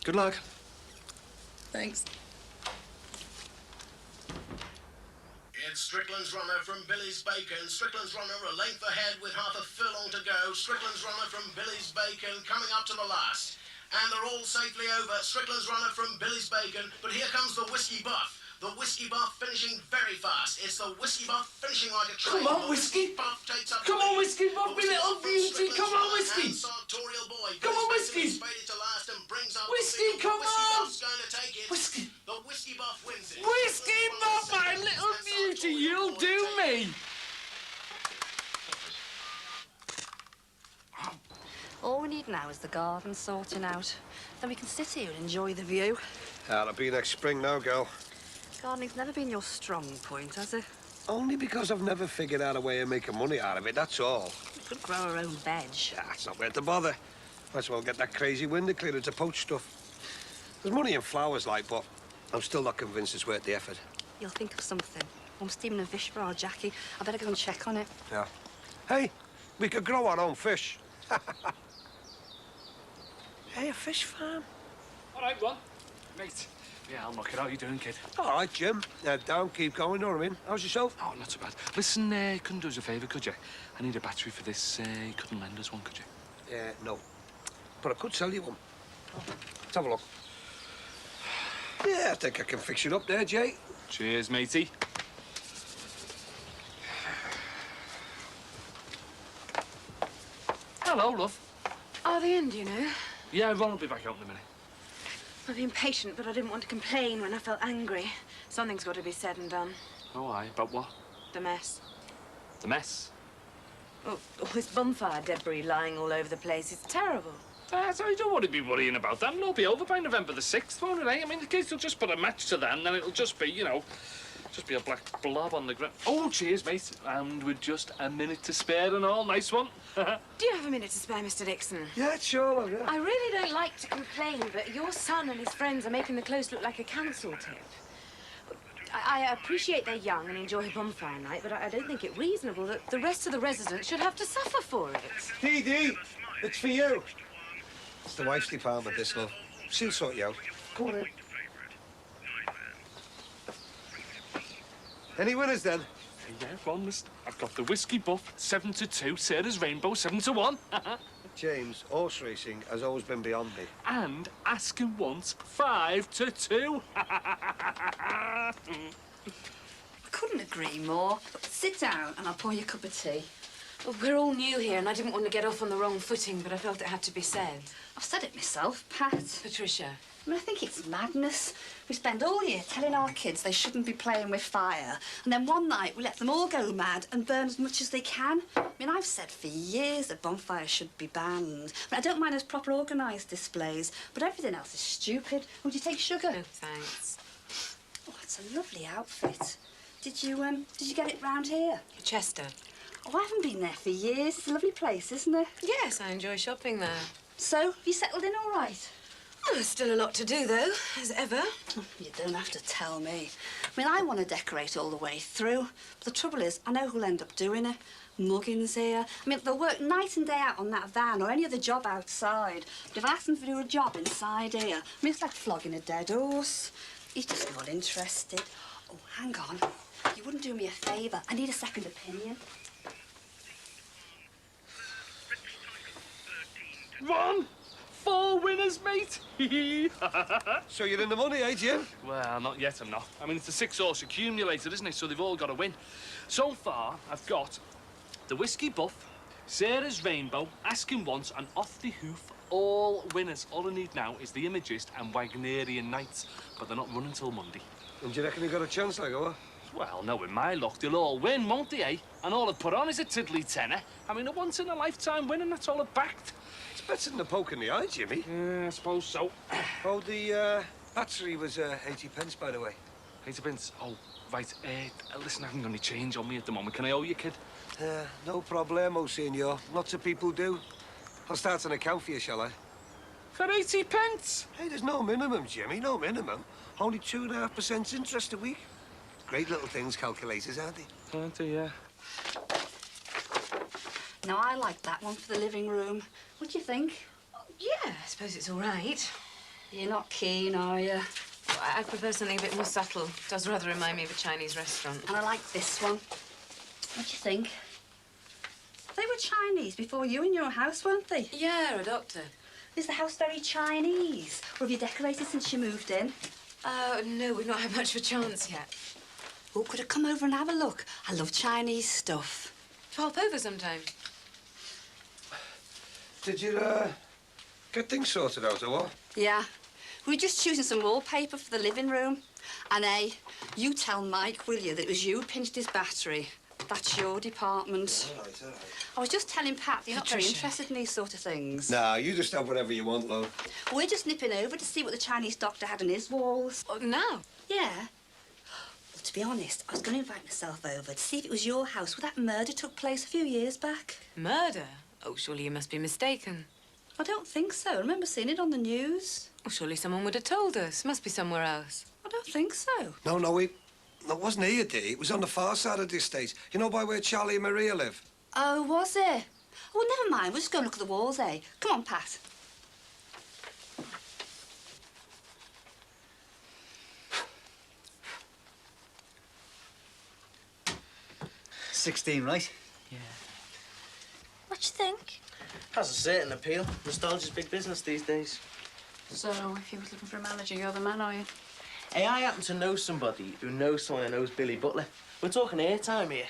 Good luck. Thanks. It's Strickland's runner from Billy's Bacon. Strickland's runner a length ahead with half a furlong to go. Strickland's runner from Billy's Bacon coming up to the last. And they're all safely over. Strickland's runner from Billy's Bacon. But here comes the Whiskey Buff. The Whiskey Buff finishing very fast. It's the Whiskey Buff finishing like a train. Come on, Whiskey. Buff takes up Come on, Whiskey Buff, me little beauty. Come on, Whiskey. Boy. Come on, Whiskey. To last and brings up Whiskey, come Whiskey on. Buff's going to take it. Whiskey. The Whiskey Buff wins it. Whiskey Buff, my little beauty, you'll do me. All we need now is the garden sorting out. Then we can sit here and enjoy the view. That'll be next spring now, girl. Gardening's never been your strong point, has it? Only because I've never figured out a way of making money out of it, that's all. We could grow our own veg. Yeah, it's not worth the bother. Might as well get that crazy window cleaner to poach stuff. There's money in flowers, like, but I'm still not convinced it's worth the effort. You'll think of something. Mum's steaming a fish for our Jackie. I better go and check on it. Yeah. Hey, we could grow our own fish. Hey, a fish farm? All right, one. Mate. Yeah, I'll knock it out. You doing, kid? All right, Jim. Down, keep going, know what I mean? How's yourself? Oh, not so bad. Listen, couldn't do us a favour, could you? I need a battery for this. You couldn't lend us one, could you? No. But I could sell you one. Let's have a look. Yeah, I think I can fix it up there, Jay. Cheers, matey. Hello, love. Are they in, do you know? Yeah, Ron will be back out in a minute. I've been patient, but I didn't want to complain when I felt angry. Something's got to be said and done. Oh, aye. About what? The mess. The mess? Oh, all this bonfire debris lying all over the place. It's terrible. So you don't want to be worrying about that. It'll all be over by November the 6th, won't it, eh? I mean, the kids will just put a match to that, and then it'll just be, you know, just be a black blob on the ground. Oh, cheers, mate. And with just a minute to spare and all. Nice one. Do you have a minute to spare, Mr. Dixon? Yeah, sure, love, yeah. I really don't like to complain, but your son and his friends are making the close look like a council tip. I appreciate they're young and enjoy a bonfire night, but I don't think it reasonable that the rest of the residents should have to suffer for it. Dee Dee, it's for you. It's the wife's department, this, love. She'll sort you out. Go on in. Any winners, then? Yeah, one. I've got the Whiskey Buff, 7 to 2. Sarah's Rainbow, 7 to 1. James, horse racing has always been beyond me. And Asking Once, 5 to 2. I couldn't agree more. Sit down and I'll pour you a cup of tea. Well, we're all new here, and I didn't want to get off on the wrong footing, but I felt it had to be said. I've said it myself, Pat. Patricia. I mean, I think it's madness. We spend all year telling our kids they shouldn't be playing with fire, and then one night we let them all go mad and burn as much as they can. I mean, I've said for years that bonfires should be banned. I mean, I don't mind those proper organised displays, but everything else is stupid. Would you take sugar? No, thanks. Oh, it's a lovely outfit. Did you get it round here? Chester. Oh, I haven't been there for years. It's a lovely place, isn't it? Yes, I enjoy shopping there. So, have you settled in all right? Well, there's still a lot to do, though, as ever. You don't have to tell me. I mean, I want to decorate all the way through. But the trouble is, I know who'll end up doing it. Muggins here. I mean, they'll work night and day out on that van or any other job outside. But if I ask them to do a job inside here, I mean, it's like flogging a dead horse. He's just not interested. Oh, hang on. You wouldn't do me a favour. I need a second opinion. Ron! 4 winners, mate! So you're in the money, eh, Jim? Well, not yet, I'm not. I mean, it's a 6-horse accumulator, isn't it? So they've all got to win. So far, I've got the Whiskey Buff, Sarah's Rainbow, Asking Once, and Off the Hoof, all winners. All I need now is the Imagist and Wagnerian Knights, but they're not running till Monday. And do you reckon you got a chance, like, or what? Well, no, with my luck, they'll all win, won't they, eh? And all I've put on is a tiddly tenner. I mean, a once-in-a-lifetime win, and that's all I've backed. It's better than a poke in the eye, Jimmy. Yeah, I suppose so. Oh, the battery was 80 pence, by the way. 80 pence? Oh, right. Listen, I haven't got any change on me at the moment. Can I owe you, kid? No problemo, senor. Lots of people do. I'll start an account for you, shall I? For 80 pence? Hey, there's no minimum, Jimmy, no minimum. Only 2.5% interest a week. Great little things, calculators, aren't they? Aren't they, yeah. Now, I like that one for the living room. What do you think? Yeah, I suppose it's all right. You're not keen, are you? Well, I prefer something a bit more subtle. It does rather remind me of a Chinese restaurant. And I like this one. What do you think? They were Chinese before you in your house, weren't they? Yeah, a doctor. Is the house very Chinese? Or have you decorated since you moved in? No, we've not had much of a chance yet. Oh, could I come over and have a look? I love Chinese stuff. Pop over sometime. Did you, get things sorted out, or what? Yeah. We were just choosing some wallpaper for the living room. And, you tell Mike, will you, that it was you who pinched his battery. That's your department. All right, all right. I was just telling Pat you're not very Patricia. interested in these sort of things. Nah, you just have whatever you want, love. We're just nipping over to see what the Chinese doctor had on his walls. Oh, now? Yeah. Well, to be honest, I was going to invite myself over to see if it was your house where that murder took place a few years back. Murder? Oh, surely you must be mistaken. I don't think so. I remember seeing it on the news. Well, surely someone would have told us. Must be somewhere else. I don't think so. No, it wasn't here, dear. It was on the far side of the estate. You know, by where Charlie and Maria live. Oh, was it? Oh, never mind. We'll just go and look at the walls, eh? Come on, Pat. $16, right? Yeah. What do you think? Has a certain appeal. Nostalgia's big business these days. So, if you was looking for a manager, you're the man, are you? Hey, I happen to know somebody who knows someone who knows Billy Butler. We're talking airtime here.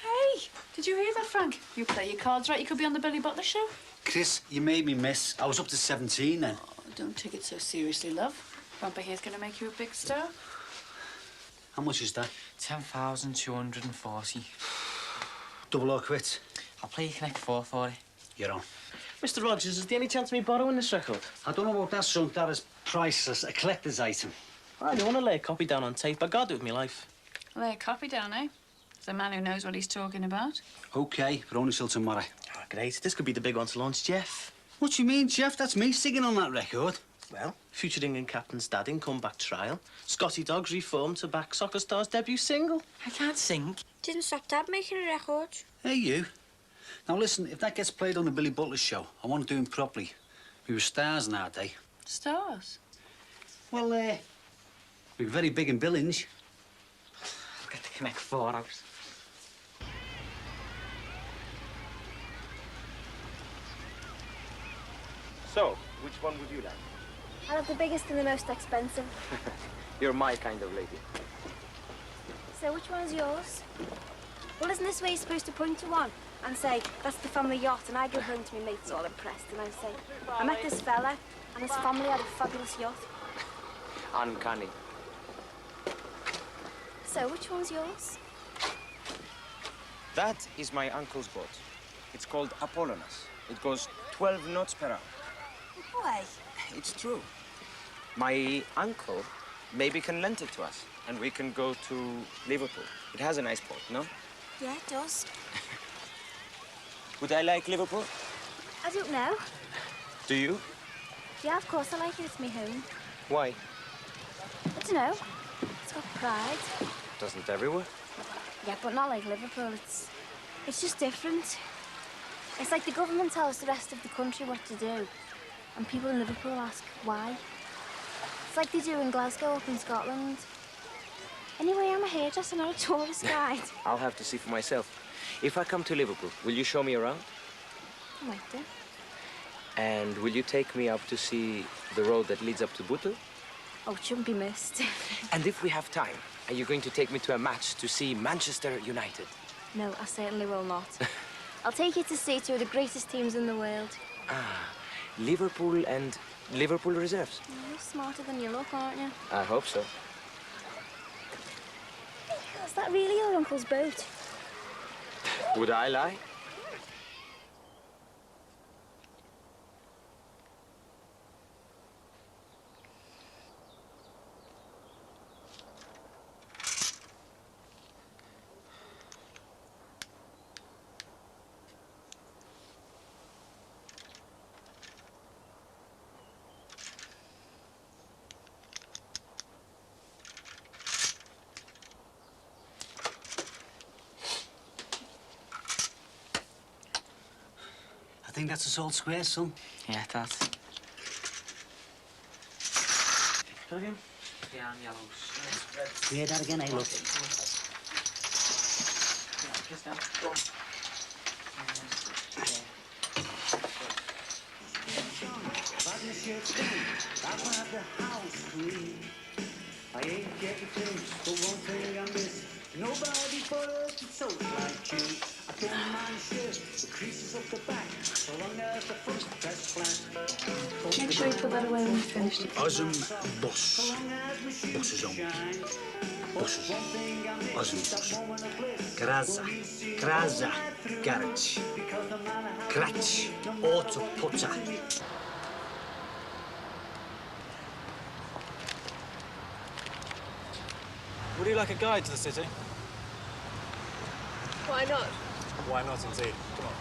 Hey, did you hear that, Frank? You play your cards right, you could be on the Billy Butler show. Chris, you made me miss. I was up to 17 then. Oh, don't take it so seriously, love. Grandpa here's gonna make you a big star. How much is that? 10,240. Double or quits? I'll play you Connect 4 for it. You're on. Mr. Rogers, is there any chance of me borrowing this record? I don't know about that, son. That is priceless. A collector's item. I don't want to lay a copy down on tape. I got to do it with my life. Lay a copy down, eh? There's a man who knows what he's talking about. OK, but only till tomorrow. Oh, great. This could be the big one to launch Jeff. What do you mean, Jeff? That's me singing on that record. Well, future England captain's dad in comeback trial. Scotty Dogs reformed to back soccer star's debut single. I can't sing. Didn't stop Dad making a record. Hey, you. Now, listen, if that gets played on the Billy Butler show, I want to do him properly. We were stars in our day. Stars? Well, we were very big in Billings. I'll get the Connect 4 out. So, which one would you like? I'll have the biggest and the most expensive. You're my kind of lady. So which one's yours? Well, isn't this where you're supposed to point to one and say, that's the family yacht, and I go home to my mates all impressed, and I say, I met this fella, and his family had a fabulous yacht. Uncanny. So which one's yours? That is my uncle's boat. It's called Apollonus. It goes 12 knots per hour. Why? It's true. My uncle maybe can lend it to us, and we can go to Liverpool. It has a nice port, no? Yeah, it does. Would I like Liverpool? I don't know. Do you? Yeah, of course I like it. It's my home. Why? I don't know. It's got pride. Doesn't everywhere? Yeah, but not like Liverpool. It's just different. It's like the government tells the rest of the country what to do, and people in Liverpool ask why. It's like they do in Glasgow up in Scotland. Anyway, I'm a hairdresser, not a tourist guide. I'll have to see for myself. If I come to Liverpool, will you show me around? I might do. And will you take me up to see the road that leads up to Bootle? Oh, it shouldn't be missed. And if we have time, are you going to take me to a match to see Manchester United? No, I certainly will not. I'll take you to see two of the greatest teams in the world. Ah, Liverpool and Liverpool reserves. You're smarter than you look, aren't you? I hope so. Is that really your uncle's boat? Would I lie? I think that's us all square, son. Yeah, that. Again? Yeah, and yellows. Yeah, that again, eh, look. Kiss down. I ain't getting things, but one thing I miss. Nobody but us it's so like you. I don't mind the shirt, the creases up the back, so long as the front press flat. Make sure you put that away when you've finished it. Osm bus. Buses only. Buses. Osm bus. Graza. Graza. Garage. Kratch. Auto putter. Would you like a guide to the city? Why not? Why not, indeed? Come on.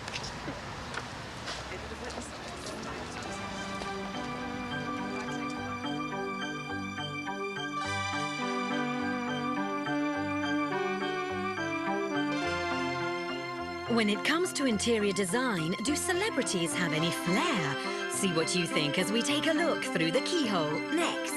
When it comes to interior design, do celebrities have any flair? See what you think as we take a look through the keyhole next.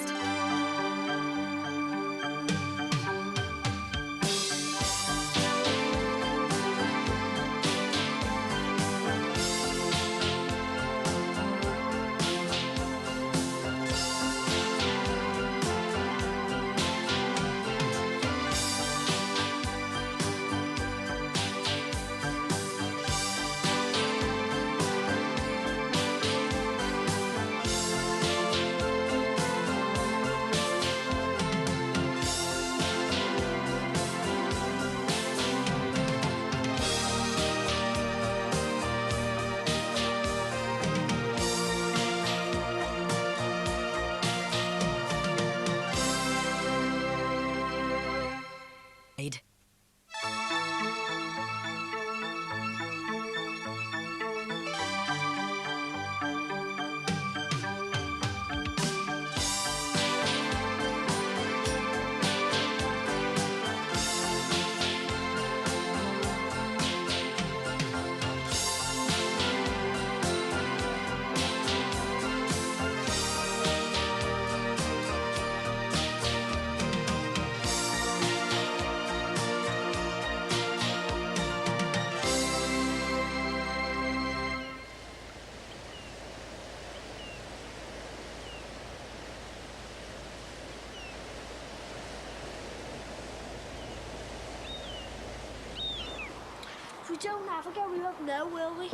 If we don't have a go, we won't know, will we?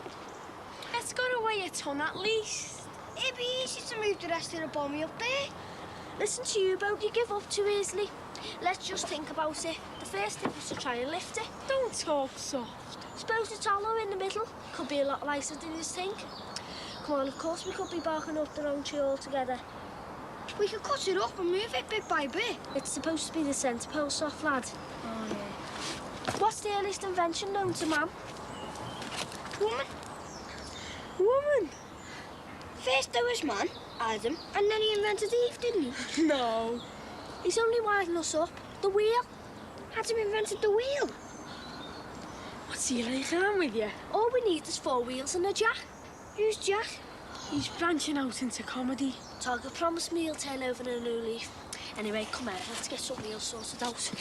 Let's go to weigh a ton at least. It'd be easy to move the rest of the bommy up there. Listen to you, Bo, you give up too easily. Let's just think about it. The first tip is to try and lift it. Don't talk soft. Suppose it's hollow in the middle. Could be a lot lighter than you think. Come on, of course we could be barking up the wrong tree altogether. We could cut it up and move it bit by bit. It's supposed to be the centre pole soft, lad. Oh, yeah. What's the earliest invention known to man? Woman. Woman? First there was man, Adam, and then he invented Eve, didn't he? No. He's only winding us up. The wheel. Adam invented the wheel. What's he like on with you? All we need is 4 wheels and a jack. Who's Jack? He's branching out into comedy. Tiger promised me he'll turn over a new leaf. Anyway, come on, let's get some wheels sorted out.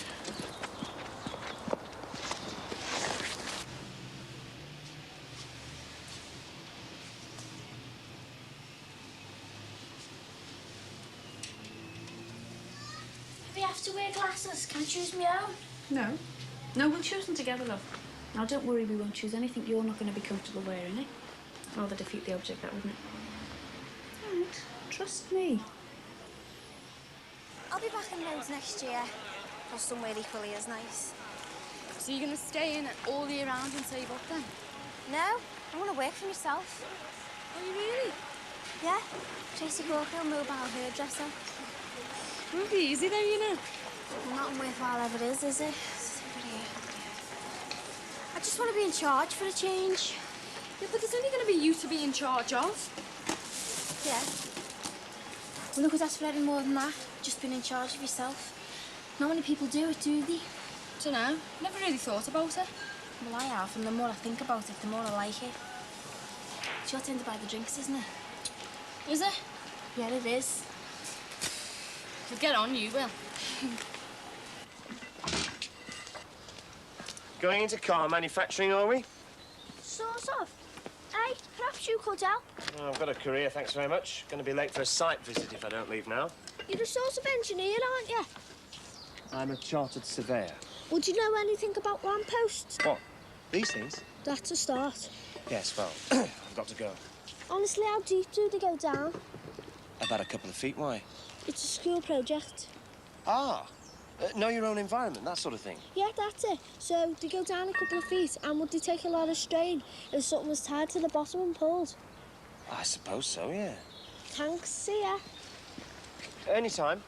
If we have to wear glasses, can I choose my own? No. No, we'll choose them together, love. Now, don't worry, we won't choose anything you're not going to be comfortable wearing, eh? Rather defeat the object, that wouldn't it? All right, trust me. I'll be back in loads next year. Or somewhere equally as nice. So you're going to stay in all year round and save up then? No, I want to work for myself. Oh, you really? Yeah, Tracy Corker, mobile hairdresser. Won't be easy though, you know. Well, not worthwhile ever is it? I just want to be in charge for a change. Yeah, but there's only going to be you to be in charge of. Yeah. Well, look, that's for anything more than that. Just being in charge of yourself. Not many people do it, do they? Dunno. Never really thought about it. Well, I have, and the more I think about it, the more I like it. It's your turn to buy the drinks, isn't it? Is it? Yeah, it is. Well, get on, you will. Going into car manufacturing, are we? Sort of. Hey, perhaps you could help. Oh, I've got a career, thanks very much. Going to be late for a site visit if I don't leave now. You're a sort of engineer, aren't you? I'm a chartered surveyor. Would you know anything about lampposts? What? These things? That's a start. Yes, well, I've got to go. Honestly, how deep do they go down? About a couple of feet, why? It's a school project. Ah, know your own environment, that sort of thing. Yeah, that's it. So they go down a couple of feet, and would they take a lot of strain if something was tied to the bottom and pulled? I suppose so, yeah. Thanks, see ya. Anytime.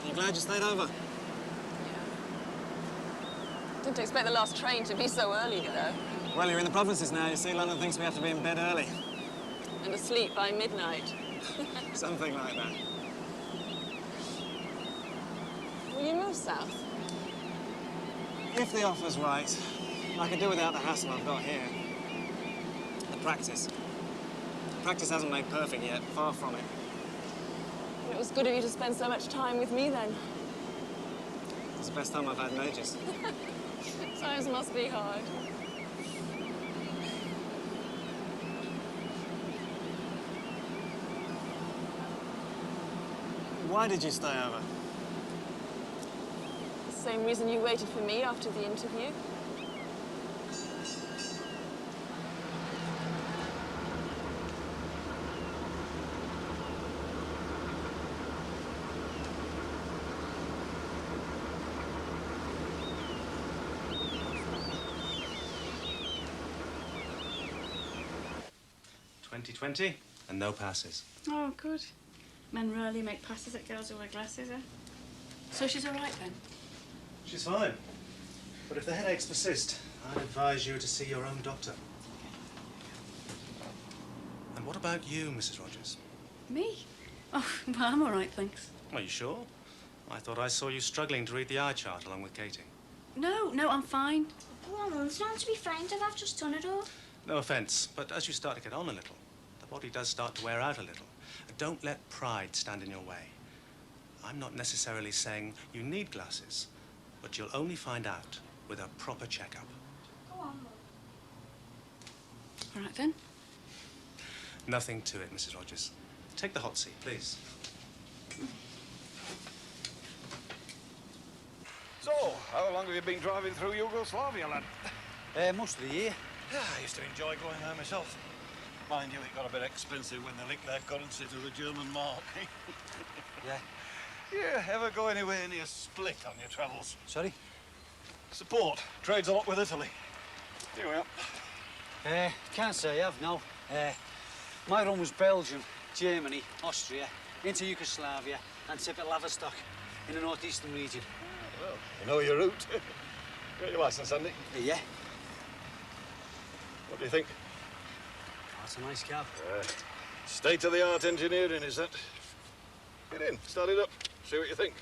You glad you stayed over? Didn't expect the last train to be so early, you know. Well, you're in the provinces now. You see, London thinks we have to be in bed early. and asleep by midnight. Something like that. Will you move south? If the offer's right, I can do without the hassle I've got here. The practice. Practice hasn't made perfect yet, far from it. It was good of you to spend so much time with me then. It's the best time I've had in ages. Times must be hard. Why did you stay over? The same reason you waited for me after the interview. .20 and no passes. Oh, good. Men rarely make passes at girls who wear glasses, eh? So she's all right then? She's fine. But if the headaches persist, I'd advise you to see your own doctor. And what about you, Mrs. Rogers? Me? Oh, well, I'm all right, thanks. Are you sure? I thought I saw you struggling to read the eye chart along with Katie. No, I'm fine. Well, Mum, it's not to be frightened of. I've just done it all. No offence, but as you start to get on a little, the body does start to wear out a little. Don't let pride stand in your way. I'm not necessarily saying you need glasses, but you'll only find out with a proper checkup. Go on, Mum. All right, then. Nothing to it, Mrs. Rogers. Take the hot seat, please. So, how long have you been driving through Yugoslavia, lad? Most of the year. Yeah, I used to enjoy going there myself. Mind you, it got a bit expensive when they linked their currency to the German mark. Yeah. Yeah, ever go anywhere near Split on your travels? Sorry? Support. Trades a lot with Italy. Here we are. Can't say I have, no. My run was Belgium, Germany, Austria, into Yugoslavia, and tip at Laverstock in the northeastern region. Well, you know your route. Got your licence, Andy? Yeah. What do you think? That's a nice cab. State-of-the-art engineering, is that? Get in, start it up, see what you think.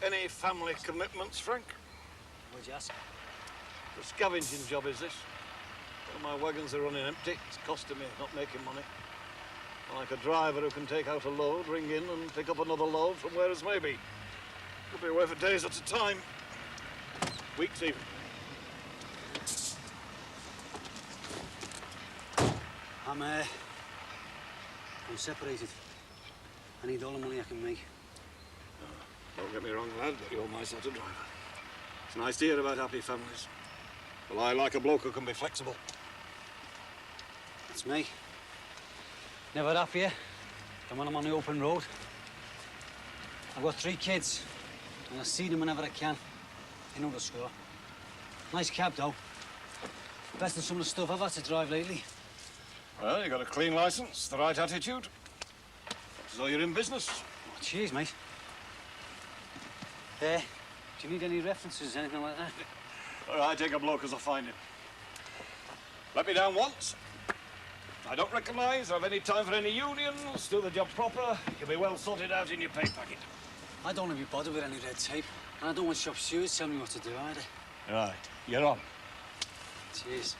Any family commitments, Frank? What'd you ask? The scavenging job is this. Well, my wagons are running empty. It's costing me, not making money. I'm like a driver who can take out a load, ring in and pick up another load from where it may be. Could be away for days at a time. Weeks even. I'm separated. I need all the money I can make. Don't get me wrong, lad, but you're my sort of driver. It's nice to hear about happy families. Well, I like a bloke who can be flexible. That's me. Never happier than when I'm on the open road. I've got 3 kids, and I see them whenever I can. You know the score. Nice cab, though. Best than some of the stuff I've had to drive lately. Well, you got a clean licence, the right attitude. So you're in business. Oh, cheers, mate. Do you need any references, anything like that? All right, take a bloke as I find him. Let me down once. I don't recognise or have any time for any unions. Do the job proper. You'll be well sorted out in your pay packet. I don't want to be bothered with any red tape. And I don't want shop stewards telling me what to do either. Right, you're on. Cheers.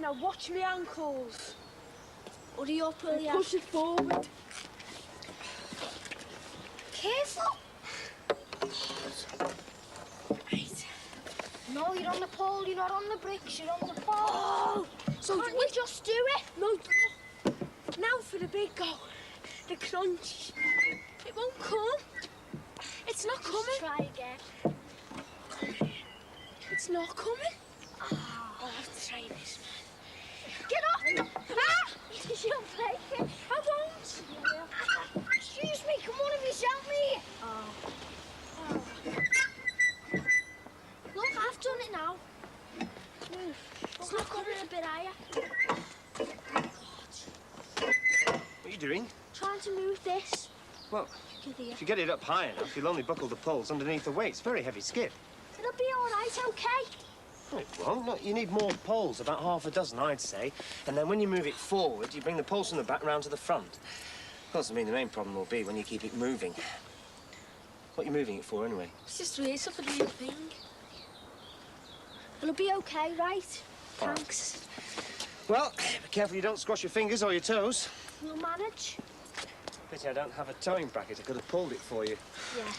Now watch me ankles. Hurry up, will ya? Push it forward. Careful. Right. No, you're on the pole, you're not on the bricks, you're on the pole. Oh! So can't you just do it? No, now for the big go. The crunch. It won't come. It's not coming. Just try again. It's not coming. Oh. I'll have to try this, man. Get off! Ah! You'll break it. I won't. Excuse me, come on, if you help me. Look, I've done it now. Move. It's not coming a bit higher. What are you doing? Trying to move this. Well, You can hear. if you get it up high enough, you'll only buckle the poles underneath the weight. It's a very heavy skip. It'll be all right, okay? No, it won't. Look, you need more poles, about half a dozen, I'd say. And then when you move it forward, you bring the poles from the back round to the front. Of course, I mean, the main problem will be when you keep it moving. What are you moving it for, anyway? It's just really for the real thing. It'll be okay, right? Thanks. Well, be careful you don't squash your fingers or your toes. We'll manage. Pity I don't have a towing bracket. I could have pulled it for you. Yeah.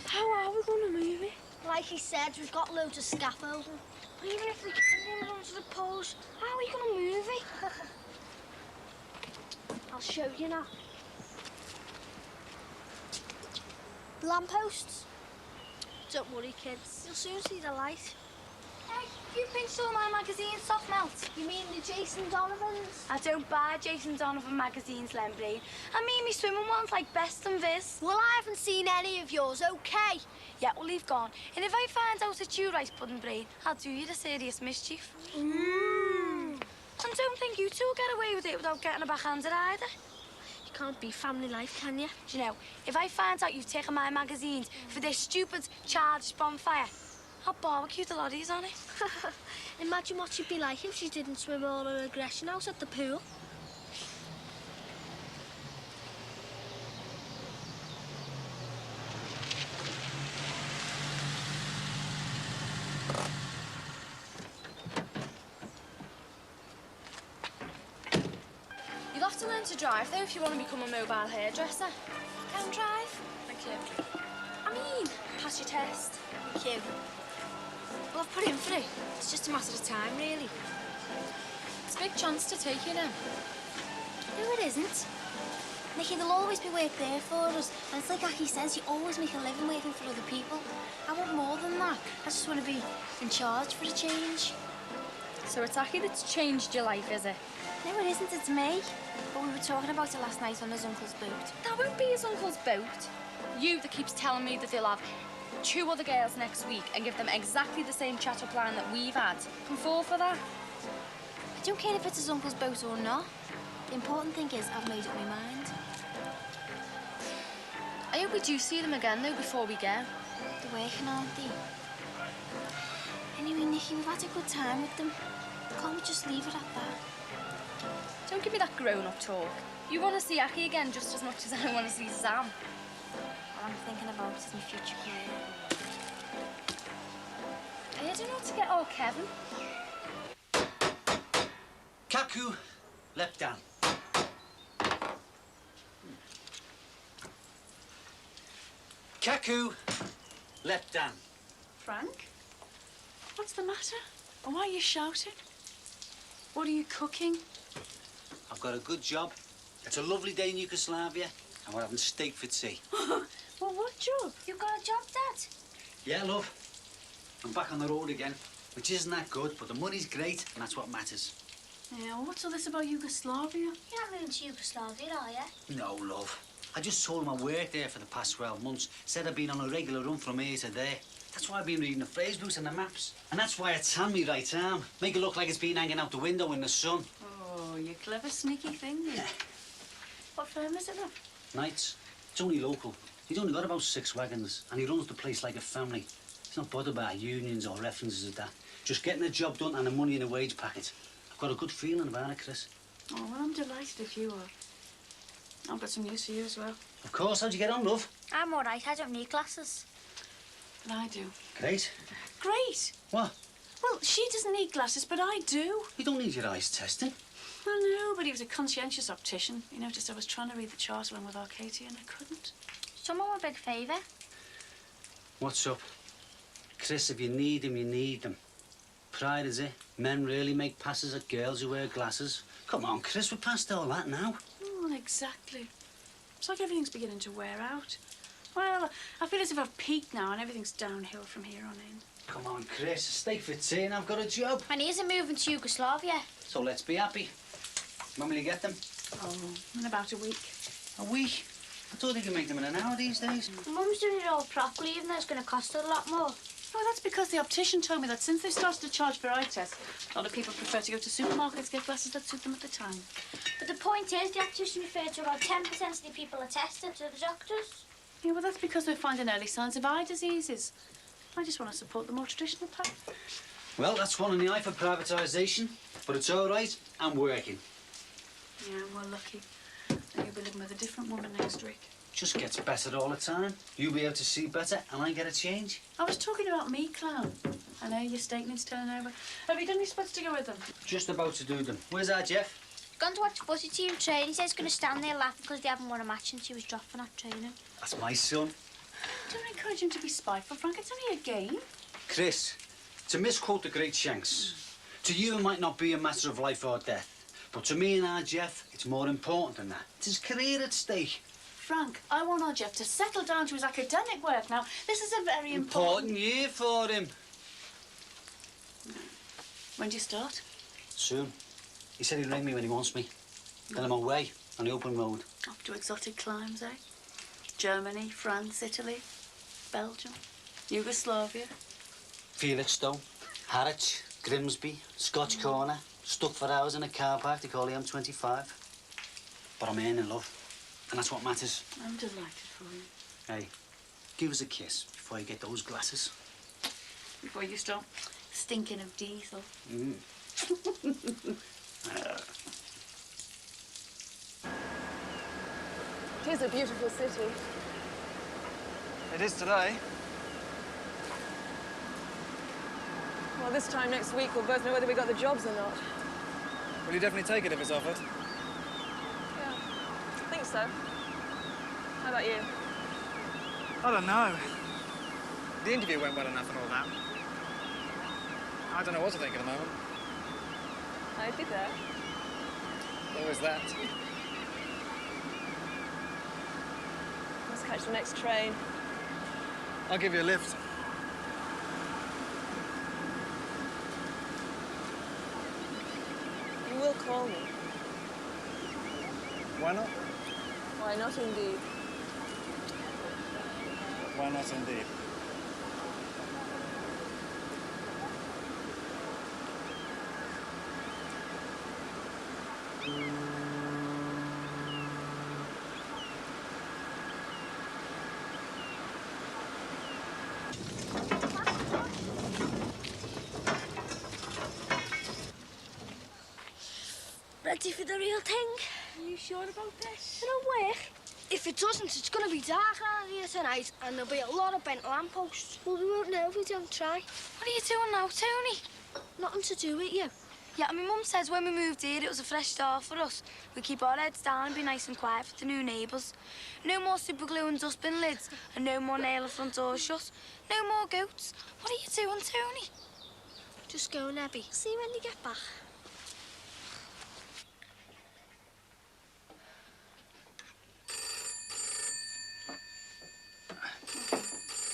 How are we going to move it? Like he said, we've got loads of scaffolding. But even if we can get it onto the poles, how are we going to move it? I'll show you now. Lampposts. Don't worry, kids. You'll soon see the light. Hey, you pinched all my magazines, soft melt. You mean the Jason Donovans? I don't buy Jason Donovan magazines, Lembreen. I mean me swimming ones like Best and Viz. Well, I haven't seen any of yours, okay? Yeah, well, leave gone. And if I find out it's you, Rice Pudding Brain, I'll do you the serious mischief. And don't think you two will get away with it without getting a backhanded either. You can't be family life, can you? Do you know, if I find out you've taken my magazines for this stupid charged bonfire, I'll barbecue the loddies on it. Imagine what she'd be like if she didn't swim all her aggression out at the pool. You'll have to learn to drive, though, if you want to become a mobile hairdresser. I can drive. Thank you. I mean, pass your test. Thank you. Well, I've put in for it. It's just a matter of time, really. It's a big chance to take, you know. No, it isn't. Nicky, there'll always be work there for us. And it's like Aki says, you always make a living working for other people. I want more than that. I just want to be in charge for a change. So it's Aki that's changed your life, is it? No, it isn't. It's me. But we were talking about it last night on his uncle's boat. That won't be his uncle's boat. You that keeps telling me that they'll have 2 other girls next week and give them exactly the same chat-up line that we've had. Can fall for that? I don't care if it's his uncle's boat or not. The important thing is I've made up my mind. I hope we do see them again, though, before we go. They're working, aren't they? Anyway, Nicky, we've had a good time with them. Can't we just leave it at that? Don't give me that grown-up talk. You want to see Aki again just as much as I want to see Sam. All I'm thinking about is my future career. I don't know what to get all Kevin. Kaku, left down. Kaku, left down. Frank? What's the matter? And why are you shouting? What are you cooking? I've got a good job. It's a lovely day in Yugoslavia, and we're having steak for tea. Well, what job? You've got a job, Dad? Yeah, love. I'm back on the road again, which isn't that good, but the money's great, and that's what matters. Yeah, well, what's all this about Yugoslavia? You're not moving to Yugoslavia, are you? No, love. I just told him I worked there for the past 12 months. Said I've been on a regular run from here to there. That's why I've been reading the phrase books and the maps. And that's why it's on me right arm. Make it look like it's been hanging out the window in the sun. Oh, you clever, sneaky thing, you. What firm is it, love? Nights. It's only local. He's only got about 6 wagons, and he runs the place like a family. He's not bothered by unions or references to that. Just getting the job done and the money in a wage packet. I've got a good feeling about it, Chris. Oh, well, I'm delighted if you are. I've got some news for you as well. Of course. How'd you get on, love? I'm all right. I don't need glasses. But I do. Great. Great. What? Well, she doesn't need glasses, but I do. You don't need your eyes testing. I know, but he was a conscientious optician. He noticed I was trying to read the chart along with Arcadia and I couldn't. Someone a big favour. What's up? Chris, if you need them, you need them. Pride, is it? Men really make passes at girls who wear glasses. Come on, Chris, we're past all that now. Well, exactly. It's like everything's beginning to wear out. Well, I feel as if I've peaked now and everything's downhill from here on in. Come on, Chris, stay fit and I've got a job. And he isn't moving to Yugoslavia. So let's be happy. When will you get them? Oh, in about a week. A week? I thought you could make them in an hour these days. Mum's doing it all properly, even though it's going to cost her a lot more. Oh, that's because the optician told me that since they started to charge for eye tests, a lot of people prefer to go to supermarkets to get glasses that suit them at the time. But the point is, the optician referred to about 10% of the people are tested to the doctors. Yeah, well, that's because we're finding early signs of eye diseases. I just want to support the more traditional path. Well, that's one in the eye for privatisation, but it's all right, I'm working. Yeah, we're lucky. And you'll be living with a different woman next week. Just gets better all the time. You'll be able to see better, and I get a change. I was talking about me, clown. I know your steak needs turning over. Have you done any spots to go with them? Just about to do them. Where's our Jeff? Gone to watch the footy team train. He says he's going to stand there laughing because they haven't won a match since he was dropped for not training. That's my son. Don't encourage him to be spiteful, Frank. It's only a game. Chris, to misquote the great Shanks, to you it might not be a matter of life or death, but to me and our Jeff, it's more important than that. It's his career at stake. Frank, I want our Jeff to settle down to his academic work now. This is a very Important year for him. When do you start? Soon. He said he'd ring me when he wants me. Then I'm away on the open road. Off to exotic climes, eh? Germany, France, Italy, Belgium, Yugoslavia. Felixstowe, Harwich, Grimsby, Scotch Corner, stuck for hours in a car park they call the M25. But I'm earning love, and that's what matters. I'm delighted for you. Hey, give us a kiss before you get those glasses. Before you stop stinking of diesel. It is a beautiful city. It is today. Well, this time next week, we'll both know whether we got the jobs or not. Will you definitely take it if it's offered? Yeah, I think so. How about you? I don't know. The interview went well enough and all that. I don't know what to think at the moment. I'd be there. Always that. Let's catch the next train. I'll give you a lift. You will call me. Why not? Why not, indeed? Why not indeed? Ready for the real thing? Are you sure about this? It'll work. If it doesn't, it's going to be dark around here tonight, and there'll be a lot of bent lampposts. Well, we won't know if we don't try. What are you doing now, Tony? Nothing to do with you. Yeah, my mum says when we moved here, it was a fresh start for us. We keep our heads down and be nice and quiet for the new neighbours. No more super glue and dustbin lids, and no more nail the front door shut. No more goats. What are you doing, Tony? Just go, Nebby. See you when you get back.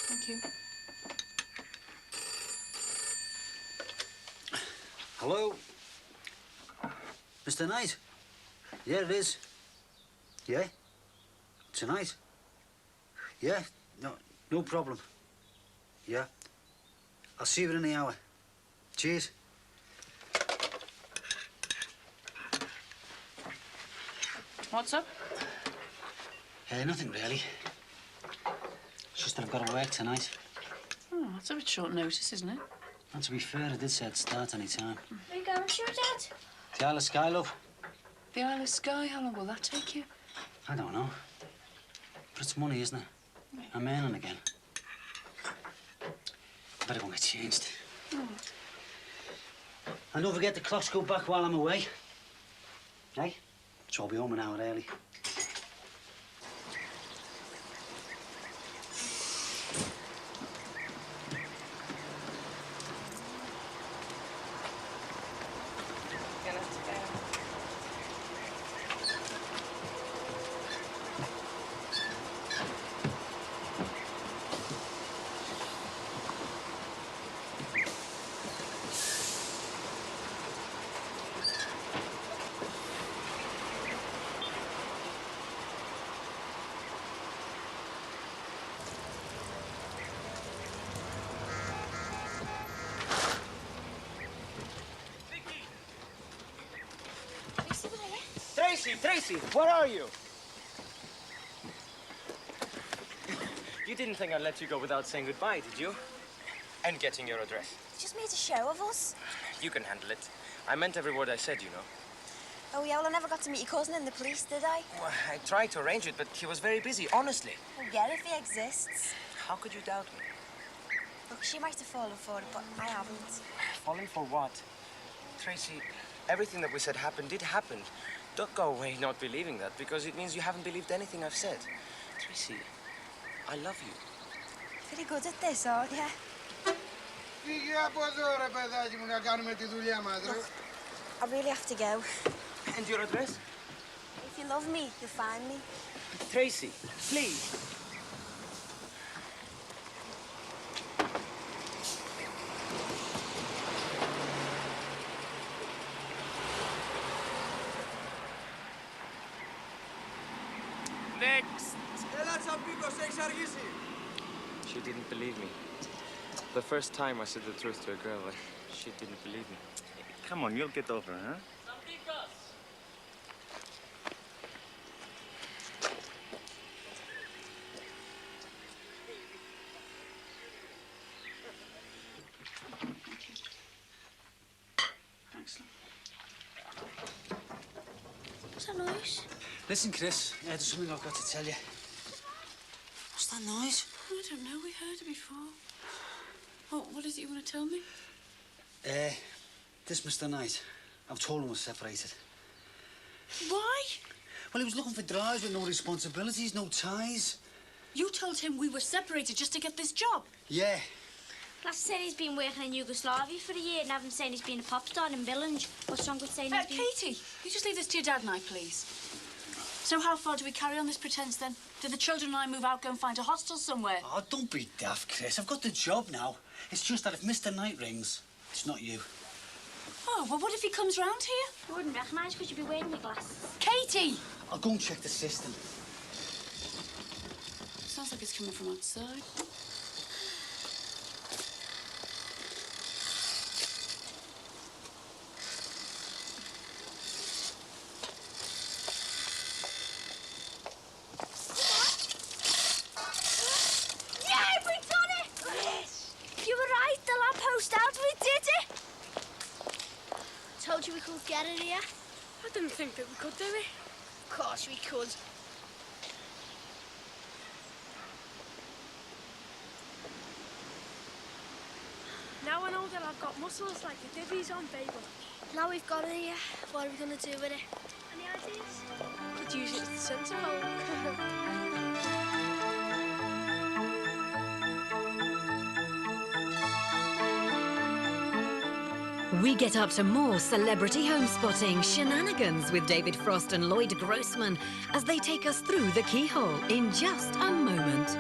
Thank you. Hello? Mr. Knight? Yeah, it is. Yeah? Tonight? Yeah? No problem. Yeah? I'll see you in the hour. Cheers. What's up? Nothing really. It's just that I've got to work tonight. Oh, that's a bit short notice, isn't it? And to be fair, I did say I'd start any time. Are you going to your dad? The Isle of Skye, love? The Isle of Skye, how long will that take you? I don't know. But it's money, isn't it? I'm earning again. I better go and get changed. Oh. And don't forget the clocks go back while I'm away. Hey? So I'll be home an hour early. Tracy, where are you? You didn't think I'd let you go without saying goodbye, did you? And getting your address. Just made a show of us. You can handle it. I meant every word I said, you know. Oh, yeah, well, I never got to meet your cousin in the police, did I? Well, I tried to arrange it, but he was very busy, honestly. Well, yeah, if he exists. How could you doubt me? Look, she might have fallen for it, but I haven't. Falling for what? Tracy, everything that we said happened did happen. Don't go away not believing that, because it means you haven't believed anything I've said. Tracy, I love you. Pretty good at this, aren't you? Look, I really have to go. And your address? If you love me, you'll find me. Tracy, please. Next. She didn't believe me. The first time I said the truth to a girl, she didn't believe me. Come on, you'll get over it, huh? Thanks. What's that noise? Listen, Chris, there's something I've got to tell you. What's that noise? I don't know. We heard it before. Oh, what is it you want to tell me? This Mr. Knight, I've told him we're separated. Why? Well, he was looking for drives with no responsibilities, no ties. You told him we were separated just to get this job. Yeah. Lass said he's been working in Yugoslavia for a year and haven't saying he's been a pop star in Billings. What's wrong with saying he's been... Katie, you just leave this to your dad and I, please. So how far do we carry on this pretense, then? Do the children and I move out, go and find a hostel somewhere? Oh, don't be daft, Chris. I've got the job now. It's just that if Mr. Knight rings, it's not you. Oh, well, what if he comes round here? You wouldn't recognise because you'd be wearing your glasses. Katie! I'll go and check the system. Sounds like it's coming from outside. Told you we could get it here. I didn't think that we could do it. Of course we could. Now I know that I've got muscles like the divvies on paper. Now we've got it here. What are we going to do with it? Any ideas? Could use it as a centre hole. We get up to more celebrity home spotting shenanigans with David Frost and Lloyd Grossman as they take us through the keyhole in just a moment.